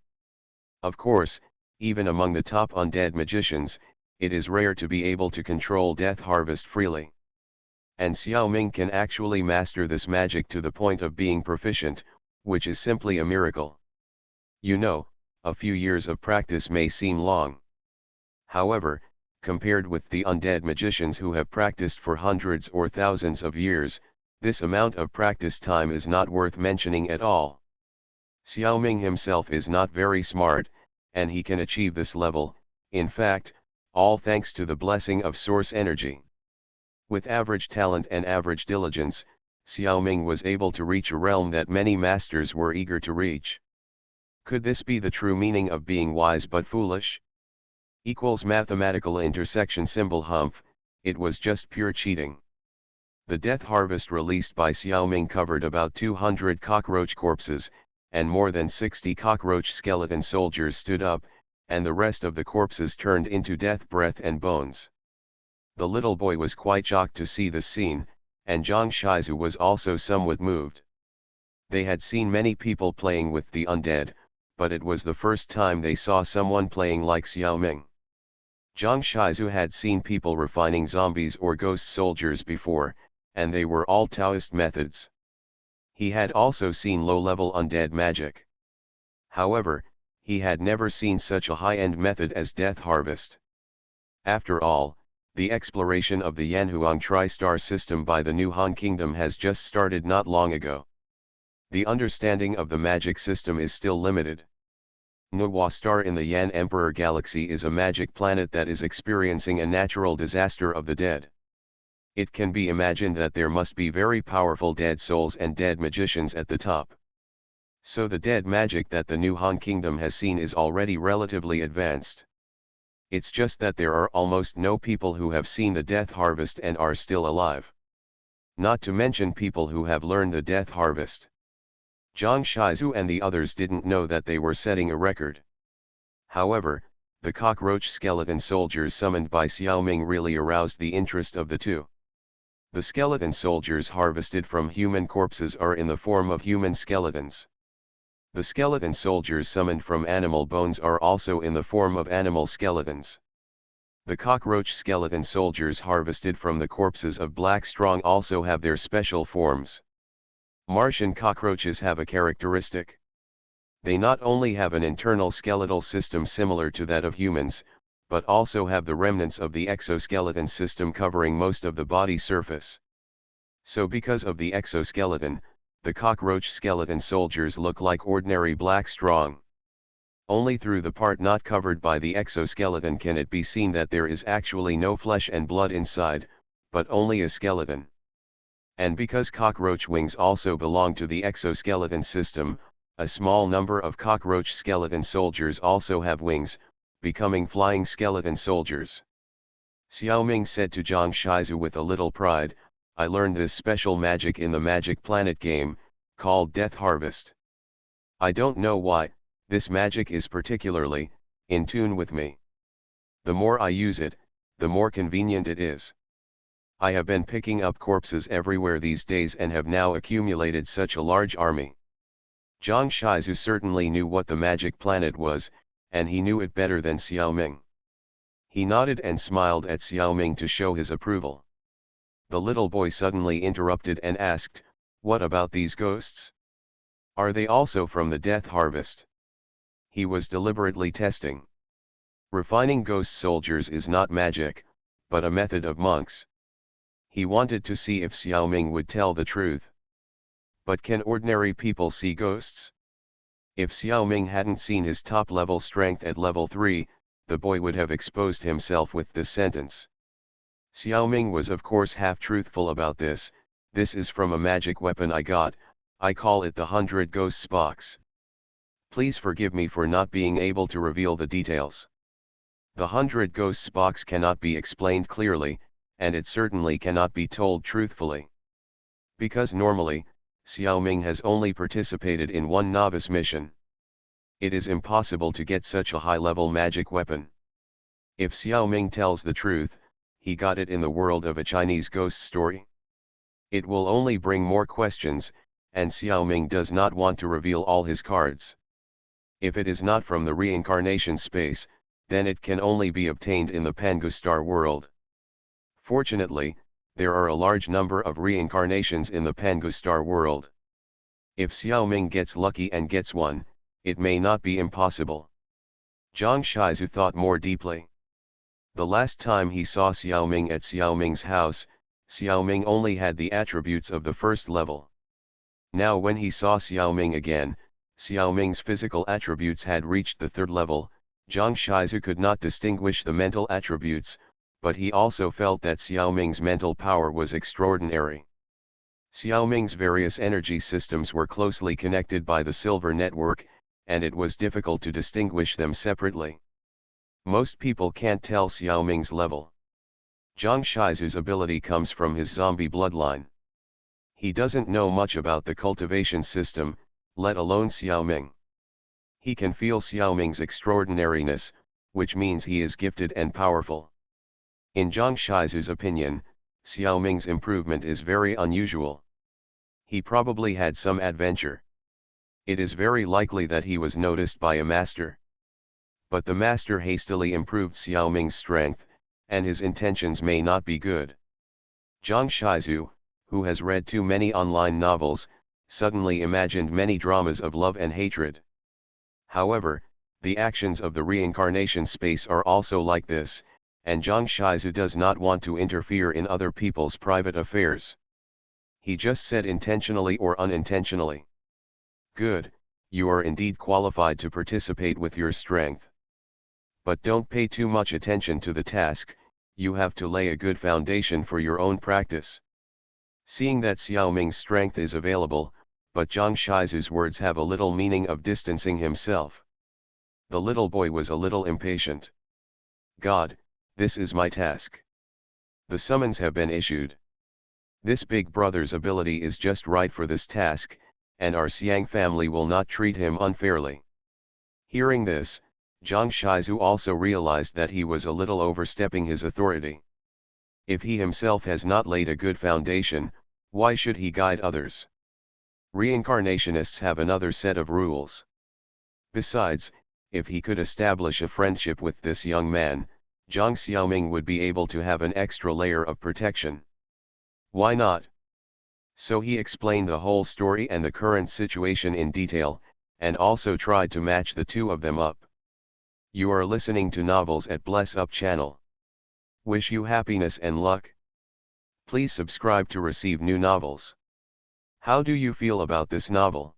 S1: Of course, even among the top undead magicians, it is rare to be able to control Death Harvest freely. And Xiaoming can actually master this magic to the point of being proficient, which is simply a miracle. You know, a few years of practice may seem long. However, compared with the undead magicians who have practiced for hundreds or thousands of years, this amount of practice time is not worth mentioning at all. Xiaoming himself is not very smart, and he can achieve this level, in fact, all thanks to the blessing of source energy. With average talent and average diligence, Xiaoming was able to reach a realm that many masters were eager to reach. Could this be the true meaning of being wise but foolish? Equals mathematical intersection symbol humph, it was just pure cheating. The Death Harvest released by Xiaoming covered about 200 cockroach corpses, and more than 60 cockroach skeleton soldiers stood up, and the rest of the corpses turned into death breath and bones. The little boy was quite shocked to see this scene, and Zhang Shizu was also somewhat moved. They had seen many people playing with the undead, but it was the first time they saw someone playing like Xiaoming. Zhang Shizu had seen people refining zombies or ghost soldiers before, and they were all Taoist methods. He had also seen low-level undead magic. However, he had never seen such a high-end method as Death Harvest. After all, the exploration of the Yanhuang Tri-Star system by the New Han Kingdom has just started not long ago. The understanding of the magic system is still limited. Nwa star in the Yan Emperor Galaxy is a magic planet that is experiencing a natural disaster of the dead. It can be imagined that there must be very powerful dead souls and dead magicians at the top. So the dead magic that the New Han Kingdom has seen is already relatively advanced. It's just that there are almost no people who have seen the Death Harvest and are still alive. Not to mention people who have learned the Death Harvest. Zhang Shizu and the others didn't know that they were setting a record. However, the cockroach skeleton soldiers summoned by Xiaoming really aroused the interest of the two. The skeleton soldiers harvested from human corpses are in the form of human skeletons. The skeleton soldiers summoned from animal bones are also in the form of animal skeletons. The cockroach skeleton soldiers harvested from the corpses of Black Strong also have their special forms. Martian cockroaches have a characteristic. They not only have an internal skeletal system similar to that of humans, but also have the remnants of the exoskeleton system covering most of the body surface. So because of the exoskeleton, the cockroach skeleton soldiers look like ordinary Black Strong. Only through the part not covered by the exoskeleton can it be seen that there is actually no flesh and blood inside, but only a skeleton. And because cockroach wings also belong to the exoskeleton system, a small number of cockroach skeleton soldiers also have wings, becoming flying skeleton soldiers. Xiaoming said to Zhang Shizu with a little pride, "I learned this special magic in the Magic Planet game, called Death Harvest. I don't know why, this magic is particularly in tune with me. The more I use it, the more convenient it is. I have been picking up corpses everywhere these days and have now accumulated such a large army." Zhang Shizu certainly knew what the Magic Planet was, and he knew it better than Xiaoming. He nodded and smiled at Xiaoming to show his approval. The little boy suddenly interrupted and asked, "What about these ghosts? Are they also from the Death Harvest?" He was deliberately testing. Refining ghost soldiers is not magic, but a method of monks. He wanted to see if Xiaoming would tell the truth. But can ordinary people see ghosts? If Xiaoming hadn't seen his top-level strength at level 3, the boy would have exposed himself with this sentence. Xiaoming was of course half-truthful about this. "This is from a magic weapon I got, I call it the 100 Ghosts box. Please forgive me for not being able to reveal the details. The 100 Ghosts box cannot be explained clearly, and it certainly cannot be told truthfully. Because normally, Xiaoming has only participated in one novice mission. It is impossible to get such a high-level magic weapon. If Xiaoming tells the truth, he got it in the world of a Chinese ghost story. It will only bring more questions, and Xiaoming does not want to reveal all his cards. If it is not from the reincarnation space, then it can only be obtained in the Pangustar world. Fortunately, there are a large number of reincarnations in the Pangustar world. If Xiaoming gets lucky and gets one, it may not be impossible. Zhang Shizu thought more deeply. The last time he saw Xiaoming at Xiaoming's house, Xiaoming only had the attributes of the first level. Now when he saw Xiaoming again, Xiaoming's physical attributes had reached the third level. Zhang Shizu could not distinguish the mental attributes, but he also felt that Xiaoming's mental power was extraordinary. Xiaoming's various energy systems were closely connected by the silver network, and it was difficult to distinguish them separately. Most people can't tell Xiaoming's level. Zhang Shizu's ability comes from his zombie bloodline. He doesn't know much about the cultivation system, let alone Xiaoming. He can feel Xiaoming's extraordinariness, which means he is gifted and powerful. In Zhang Shizu's opinion, Xiaoming's improvement is very unusual. He probably had some adventure. It is very likely that he was noticed by a master. But the master hastily improved Xiaoming's strength, and his intentions may not be good. Zhang Shizu, who has read too many online novels, suddenly imagined many dramas of love and hatred. However, the actions of the reincarnation space are also like this, and Zhang Shizu does not want to interfere in other people's private affairs. He just said intentionally or unintentionally. "Good, you are indeed qualified to participate with your strength. But don't pay too much attention to the task, you have to lay a good foundation for your own practice. Seeing that Xiao Ming's strength is available, but Zhang Shizu's words have a little meaning of distancing himself. The little boy was a little impatient. God, this is my task. The summons have been issued. This big brother's ability is just right for this task, and our Xiang family will not treat him unfairly. Hearing this, Zhang Shizu also realized that he was a little overstepping his authority. If he himself has not laid a good foundation, why should he guide others? Reincarnationists have another set of rules. Besides, if he could establish a friendship with this young man, Zhang Xiaoming would be able to have an extra layer of protection. Why not? So he explained the whole story and the current situation in detail, and also tried to match the two of them up. You are listening to Novels at Bless Up channel. Wish you happiness and luck. Please subscribe to receive new novels. How do you feel about this novel?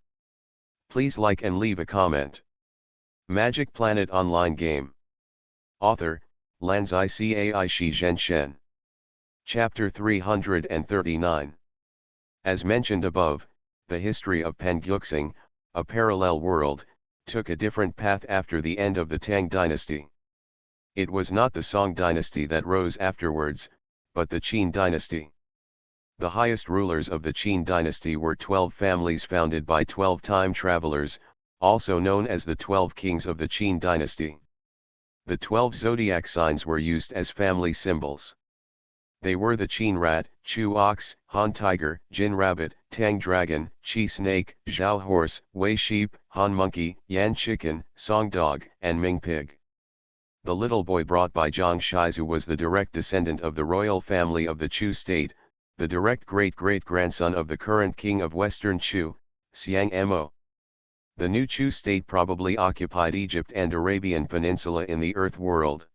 S1: Please like and leave a comment. Magic Planet Online Game. Author, Lanzai Cai Shi Zhen Shen. Chapter 339. As mentioned above, the history of Pangyuxing, a parallel world, took a different path after the end of the Tang dynasty. It was not the Song dynasty that rose afterwards, but the Qin dynasty. The highest rulers of the Qin dynasty were 12 families founded by 12 time travelers, also known as the 12 kings of the Qin dynasty. The 12 zodiac signs were used as family symbols. They were the Qin rat, Chu ox, Han tiger, Jin rabbit, Tang dragon, Qi snake, Zhao horse, Wei sheep, Han monkey, Yan chicken, Song dog, and Ming pig. The little boy brought by Zhang Shizu was the direct descendant of the royal family of the Chu state, the direct great-great-grandson of the current king of Western Chu, Xiang Mo. The new Chu state probably occupied Egypt and Arabian Peninsula in the Earth world.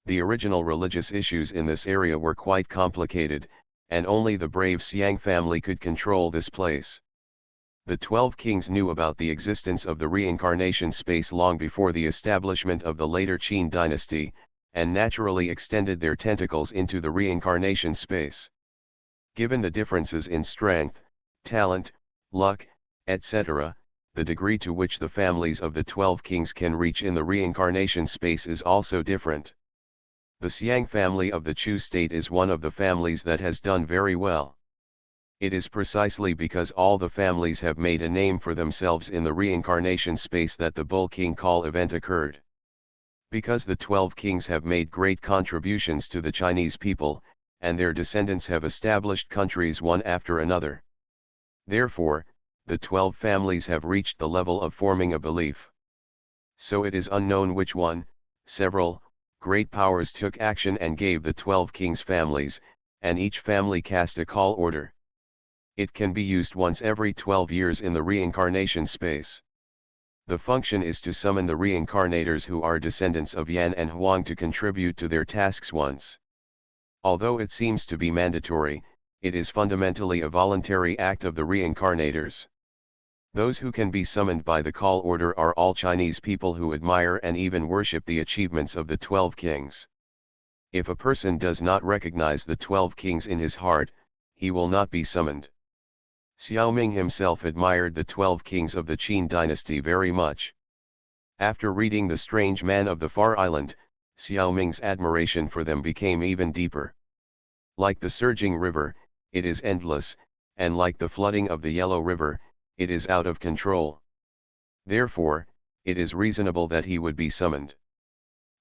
S1: The original religious issues in this area were quite complicated, and only the brave Xiang family could control this place. The 12 kings knew about the existence of the reincarnation space long before the establishment of the later Qin dynasty, and naturally extended their tentacles into the reincarnation space. Given the differences in strength, talent, luck, etc., the degree to which the families of the 12 kings can reach in the reincarnation space is also different. The Xiang family of the Chu state is one of the families that has done very well. It is precisely because all the families have made a name for themselves in the reincarnation space that the Bull King Call event occurred. Because the 12 kings have made great contributions to the Chinese people, and their descendants have established countries one after another. Therefore, the 12 families have reached the level of forming a belief. So it is unknown which one, several, great powers took action and gave the 12 kings families, and each family cast a call order. It can be used once every 12 years in the reincarnation space. The function is to summon the reincarnators who are descendants of Yan and Huang to contribute to their tasks once. Although it seems to be mandatory, it is fundamentally a voluntary act of the reincarnators. Those who can be summoned by the call order are all Chinese people who admire and even worship the achievements of the 12 kings. If a person does not recognize the 12 kings in his heart, he will not be summoned. Xiaoming himself admired the 12 kings of the Qin dynasty very much. After reading The Strange Man of the Far Island, Xiaoming's admiration for them became even deeper. Like the surging river, it is endless, and like the flooding of the Yellow River, it is out of control. Therefore, it is reasonable that he would be summoned.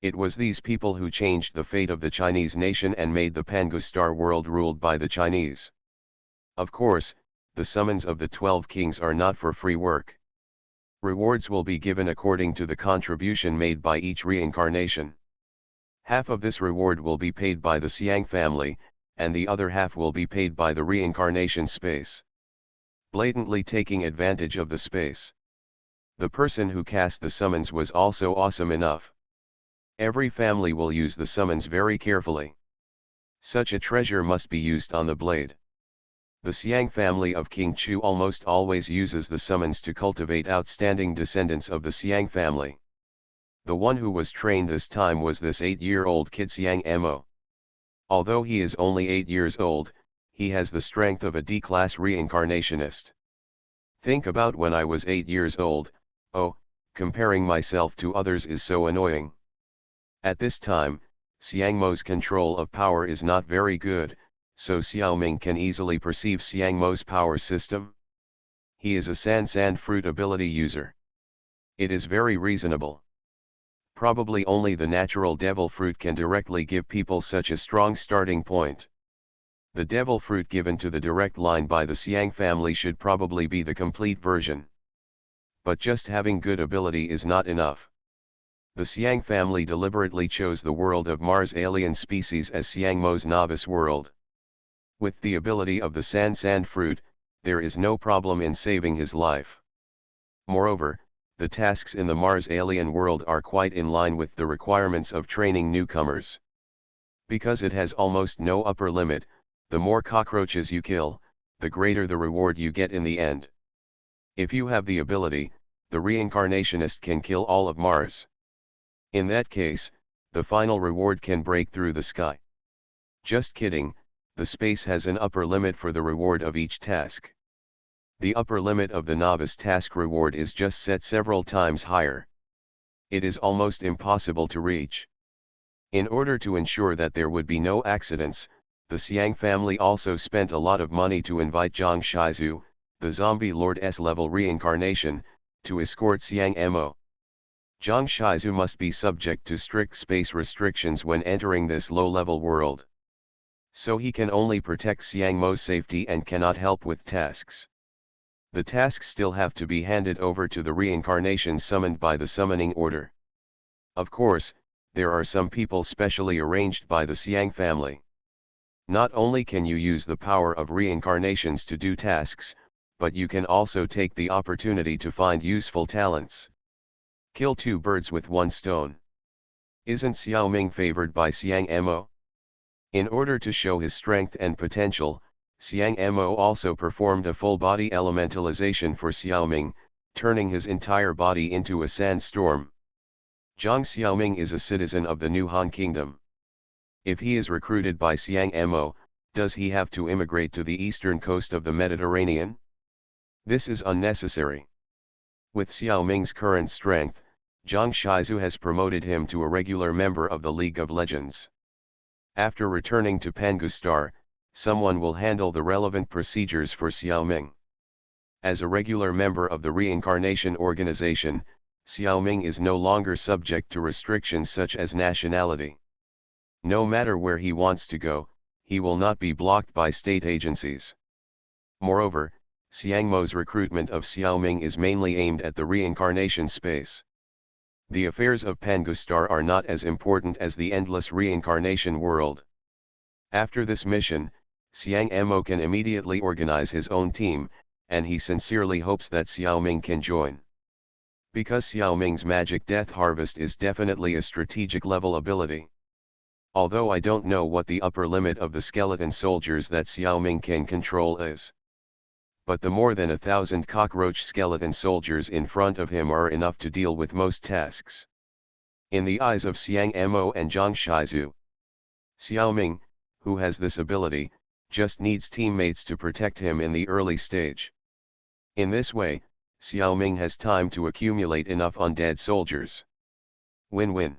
S1: It was these people who changed the fate of the Chinese nation and made the Pangustar world ruled by the Chinese. Of course, the summons of the 12 kings are not for free work. Rewards will be given according to the contribution made by each reincarnation. Half of this reward will be paid by the Xiang family, and the other half will be paid by the reincarnation space. Blatantly taking advantage of the space. The person who cast the summons was also awesome enough. Every family will use the summons very carefully. Such a treasure must be used on the blade. The Xiang family of King Chu almost always uses the summons to cultivate outstanding descendants of the Xiang family. The one who was trained this time was this 8-year-old kid Xiang Mo. Although he is only 8 years old, he has the strength of a D-class reincarnationist. Think about when I was 8 years old, oh, comparing myself to others is so annoying. At this time, Xiang Mo's control of power is not very good, so Xiaoming can easily perceive Xiang Mo's power system. He is a San fruit ability user. It is very reasonable. Probably only the natural devil fruit can directly give people such a strong starting point. The devil fruit given to the direct line by the Xiang family should probably be the complete version. But just having good ability is not enough. The Xiang family deliberately chose the world of Mars alien species as Xiang Mo's novice world. With the ability of the San fruit, there is no problem in saving his life. Moreover, the tasks in the Mars alien world are quite in line with the requirements of training newcomers. Because it has almost no upper limit, the more cockroaches you kill, the greater the reward you get in the end. If you have the ability, the reincarnationist can kill all of Mars. In that case, the final reward can break through the sky. Just kidding, the space has an upper limit for the reward of each task. The upper limit of the novice task reward is just set several times higher. It is almost impossible to reach. In order to ensure that there would be no accidents, the Xiang family also spent a lot of money to invite Zhang Shizu, the zombie Lord S-level reincarnation, to escort Xiang Mo. Zhang Shizu must be subject to strict space restrictions when entering this low-level world. So he can only protect Xiang Mo's safety and cannot help with tasks. The tasks still have to be handed over to the reincarnation summoned by the summoning order. Of course, there are some people specially arranged by the Xiang family. Not only can you use the power of reincarnations to do tasks, but you can also take the opportunity to find useful talents. Kill 2 birds with 1 stone. Isn't Xiaoming favored by Xiang Mo? In order to show his strength and potential, Xiang Mo also performed a full-body elementalization for Xiaoming, turning his entire body into a sandstorm. Zhang Xiaoming is a citizen of the New Han Kingdom. If he is recruited by Xiang Mo, does he have to immigrate to the eastern coast of the Mediterranean? This is unnecessary. With Xiaoming's current strength, Zhang Shizu has promoted him to a regular member of the League of Legends. After returning to Pangustar, someone will handle the relevant procedures for Xiaoming. As a regular member of the reincarnation organization, Xiaoming is no longer subject to restrictions such as nationality. No matter where he wants to go, he will not be blocked by state agencies. Moreover, Xiang Mo's recruitment of Xiaoming is mainly aimed at the reincarnation space. The affairs of Pangustar are not as important as the endless reincarnation world. After this mission, Xiang Mo can immediately organize his own team, and he sincerely hopes that Xiaoming can join. Because Xiaoming's magic death harvest is definitely a strategic level ability. Although I don't know what the upper limit of the skeleton soldiers that Xiaoming can control is. But the more than 1,000 cockroach skeleton soldiers in front of him are enough to deal with most tasks. In the eyes of Xiang Mo and Zhang Shizu, Xiaoming, who has this ability, just needs teammates to protect him in the early stage. In this way, Xiaoming has time to accumulate enough undead soldiers. Win-win.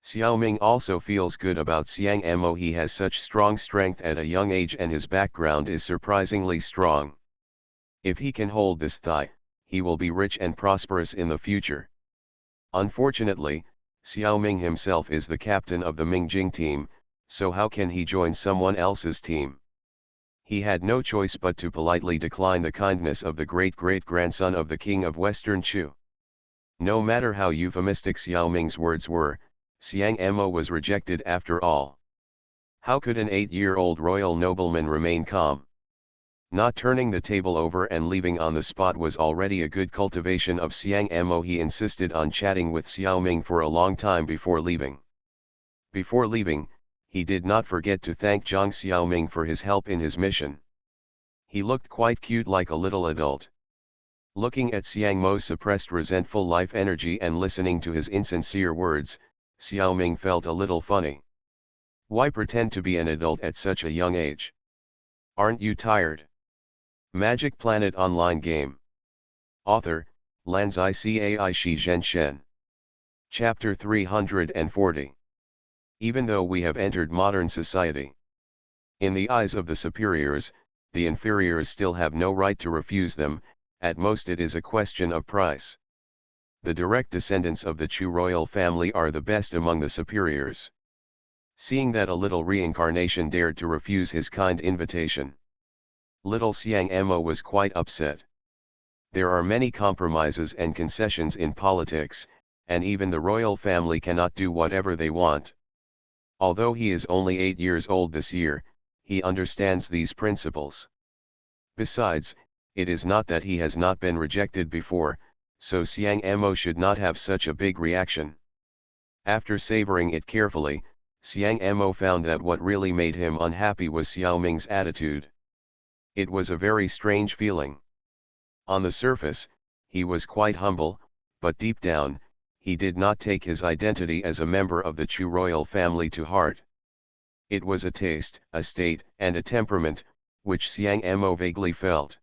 S1: Xiaoming also feels good about Xiang Mo. He has such strong strength at a young age and his background is surprisingly strong. If he can hold this thigh, he will be rich and prosperous in the future. Unfortunately, Xiaoming himself is the captain of the Mingjing team, so how can he join someone else's team? He had no choice but to politely decline the kindness of the great-great-grandson of the king of Western Chu. No matter how euphemistic Xiaoming's words were, Xiang Mo was rejected after all. How could an 8-year-old royal nobleman remain calm? Not turning the table over and leaving on the spot was already a good cultivation of Xiang Mo. He insisted on chatting with Xiaoming for a long time before leaving. Before leaving, he did not forget to thank Zhang Xiaoming for his help in his mission. He looked quite cute like a little adult. Looking at Xiang Mo's suppressed resentful life energy and listening to his insincere words, Xiao Ming felt a little funny. Why pretend to be an adult at such a young age? Aren't you tired? Magic Planet Online Game. Author, Lanzai Cai Shi Zhen Shen. Chapter 340. Even though we have entered modern society, in the eyes of the superiors, the inferiors still have no right to refuse them. At most it is a question of price. The direct descendants of the Chu royal family are the best among the superiors. Seeing that a little reincarnation dared to refuse his kind invitation, little Xiang Mo was quite upset. There are many compromises and concessions in politics, and even the royal family cannot do whatever they want. Although he is only 8 years old this year, he understands these principles. Besides, it is not that he has not been rejected before, so Xiang Mo should not have such a big reaction. After savoring it carefully, Xiang Mo found that what really made him unhappy was Xiao Ming's attitude. It was a very strange feeling. On the surface, he was quite humble, but deep down, he did not take his identity as a member of the Chu royal family to heart. It was a taste, a state, and a temperament, which Xiang Mo vaguely felt.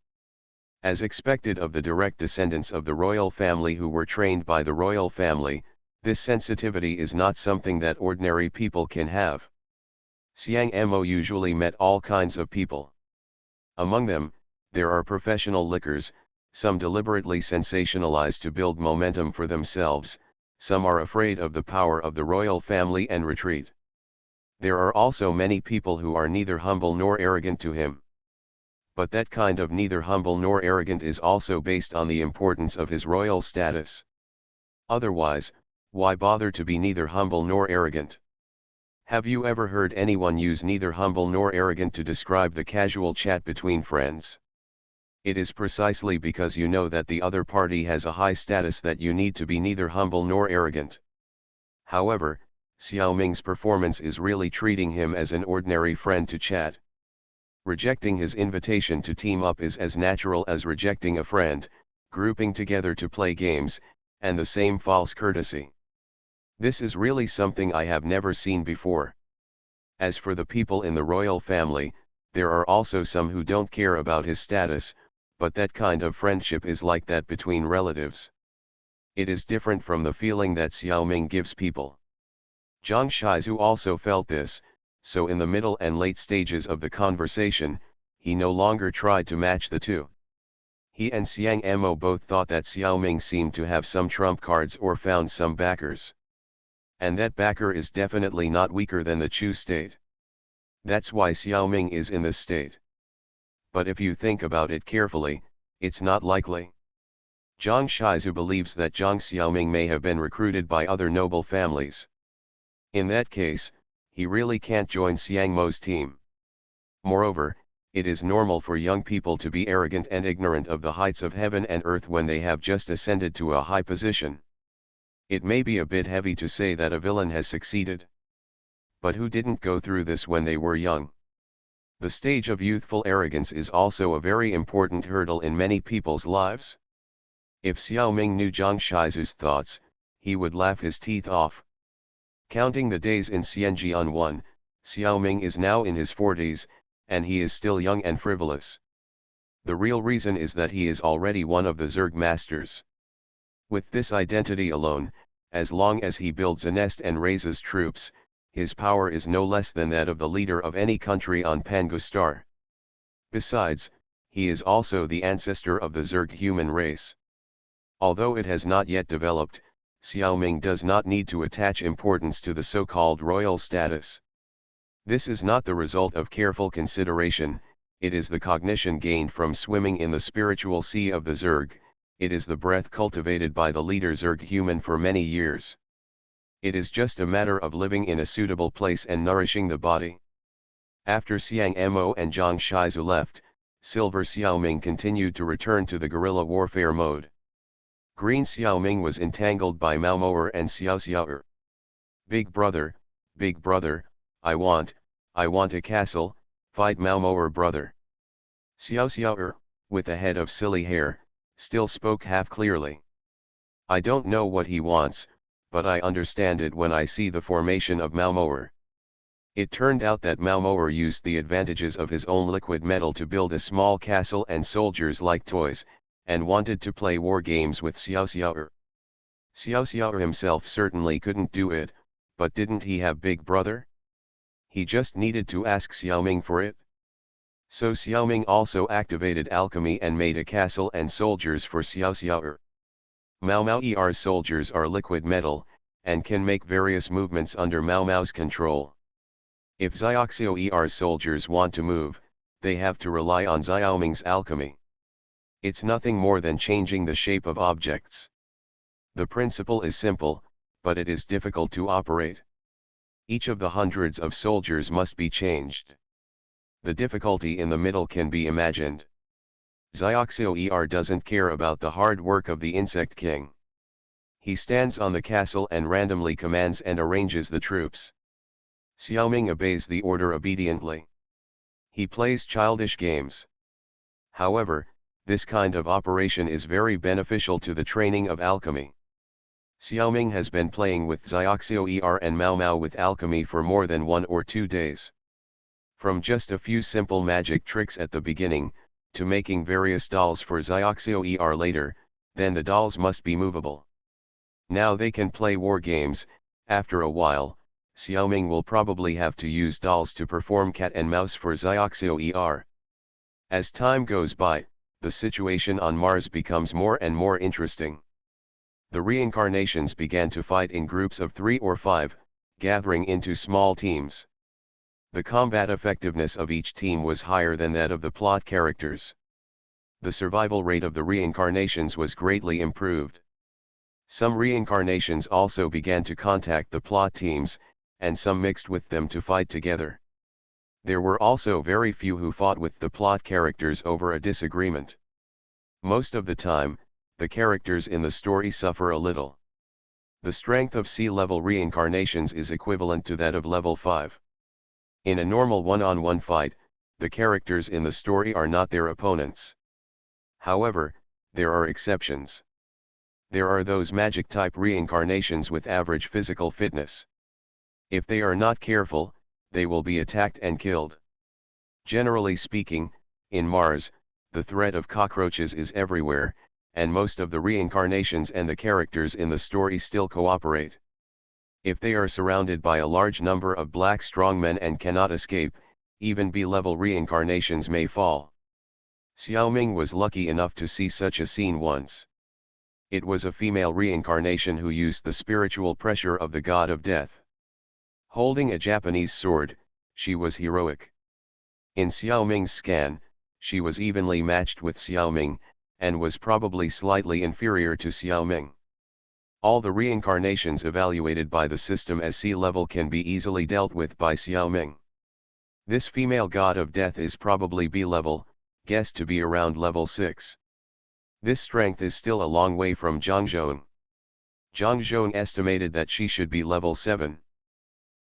S1: As expected of the direct descendants of the royal family who were trained by the royal family, this sensitivity is not something that ordinary people can have. Xiang Mo usually met all kinds of people. Among them, there are professional lickers, some deliberately sensationalized to build momentum for themselves, some are afraid of the power of the royal family and retreat. There are also many people who are neither humble nor arrogant to him. But that kind of neither humble nor arrogant is also based on the importance of his royal status. Otherwise, why bother to be neither humble nor arrogant? Have you ever heard anyone use neither humble nor arrogant to describe the casual chat between friends? It is precisely because you know that the other party has a high status that you need to be neither humble nor arrogant. However, Xiao Ming's performance is really treating him as an ordinary friend to chat. Rejecting his invitation to team up is as natural as rejecting a friend, grouping together to play games, and the same false courtesy. This is really something I have never seen before. As for the people in the royal family, there are also some who don't care about his status, but that kind of friendship is like that between relatives. It is different from the feeling that Xiao Ming gives people. Zhang Shizu also felt this, so in the middle and late stages of the conversation, he no longer tried to match the two. He and Xiang Mo both thought that Xiao Ming seemed to have some trump cards or found some backers. And that backer is definitely not weaker than the Chu state. That's why Xiao Ming is in this state. But if you think about it carefully, it's not likely. Zhang Shizu believes that Zhang Xiaoming may have been recruited by other noble families. In that case, he really can't join Xiang Mo's team. Moreover, it is normal for young people to be arrogant and ignorant of the heights of heaven and earth when they have just ascended to a high position. It may be a bit heavy to say that a villain has succeeded. But who didn't go through this when they were young? The stage of youthful arrogance is also a very important hurdle in many people's lives. If Xiao Ming knew Zhang Shizu's thoughts, he would laugh his teeth off. Counting the days in Xianjian 1, Xiao Ming is now in his 40s, and he is still young and frivolous. The real reason is that he is already one of the Zerg masters. With this identity alone, as long as he builds a nest and raises troops, his power is no less than that of the leader of any country on Pangustar. Besides, he is also the ancestor of the Zerg human race. Although it has not yet developed, Xiao Ming does not need to attach importance to the so-called royal status. This is not the result of careful consideration, it is the cognition gained from swimming in the spiritual sea of the Zerg, it is the breath cultivated by the leader Zerg human for many years. It is just a matter of living in a suitable place and nourishing the body. After Xiang Mo and Zhang Shizu left, Silver Xiao Ming continued to return to the guerrilla warfare mode. Green Xiao Ming was entangled by Mao Moer and Xiao Xiaoer. Big brother, I want a castle, fight Mao Moer brother. Xiao Xiao, with a head of silly hair, still spoke half clearly. I don't know what he wants, but I understand it when I see the formation of Maomoer. It turned out that Maomoer used the advantages of his own liquid metal to build a small castle and soldiers like toys, and wanted to play war games with Xiao Xiao. Xiao Xiao himself certainly couldn't do it, but didn't he have Big Brother? He just needed to ask Xiaoming for it. So Xiaoming also activated alchemy and made a castle and soldiers for Xiao Xiao. Mao Mao ER's soldiers are liquid metal, and can make various movements under Mao Mao's control. If Xiaoxiao ER's soldiers want to move, they have to rely on Xiaoming's alchemy. It's nothing more than changing the shape of objects. The principle is simple, but it is difficult to operate. Each of the hundreds of soldiers must be changed. The difficulty in the middle can be imagined. Xiaoxiao ER doesn't care about the hard work of the Insect King. He stands on the castle and randomly commands and arranges the troops. Xiaoming obeys the order obediently. He plays childish games. However, this kind of operation is very beneficial to the training of alchemy. Xiaoming has been playing with Xiaoxiao ER and Mao Mao with alchemy for more than 1 or 2 days. From just a few simple magic tricks at the beginning, to making various dolls for Xiaoxiao ER later, then the dolls must be movable. Now they can play war games. After a while, Xiaoming will probably have to use dolls to perform cat and mouse for Xiaoxiao ER. As time goes by, the situation on Mars becomes more and more interesting. The reincarnations began to fight in groups of 3 or 5, gathering into small teams. The combat effectiveness of each team was higher than that of the plot characters. The survival rate of the reincarnations was greatly improved. Some reincarnations also began to contact the plot teams, and some mixed with them to fight together. There were also very few who fought with the plot characters over a disagreement. Most of the time, the characters in the story suffer a little. The strength of C-level reincarnations is equivalent to that of level 5. In a normal one-on-one fight, the characters in the story are not their opponents. However, there are exceptions. There are those magic-type reincarnations with average physical fitness. If they are not careful, they will be attacked and killed. Generally speaking, in Mars, the threat of cockroaches is everywhere, and most of the reincarnations and the characters in the story still cooperate. If they are surrounded by a large number of black strongmen and cannot escape, even B-level reincarnations may fall. Xiaoming was lucky enough to see such a scene once. It was a female reincarnation who used the spiritual pressure of the god of death. Holding a Japanese sword, she was heroic. In Xiaoming's scan, she was evenly matched with Xiaoming, and was probably slightly inferior to Xiaoming. All the reincarnations evaluated by the system as C-level can be easily dealt with by Xiaoming. This female god of death is probably B-level, guessed to be around level 6. This strength is still a long way from Zhang Zhong. Zhang Zhong estimated that she should be level 7.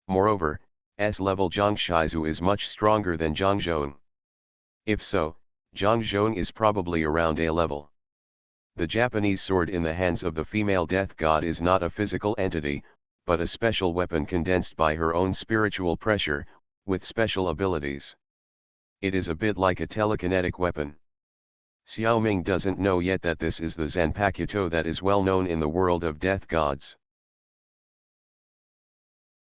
S1: Moreover, S-level Zhang Shizu is much stronger than Zhang Zhong. If so, Zhang Zhong is probably around A level. The Japanese sword in the hands of the female death god is not a physical entity, but a special weapon condensed by her own spiritual pressure, with special abilities. It is a bit like a telekinetic weapon. Xiaoming doesn't know yet that this is the Zanpakuto that is well known in the world of death gods.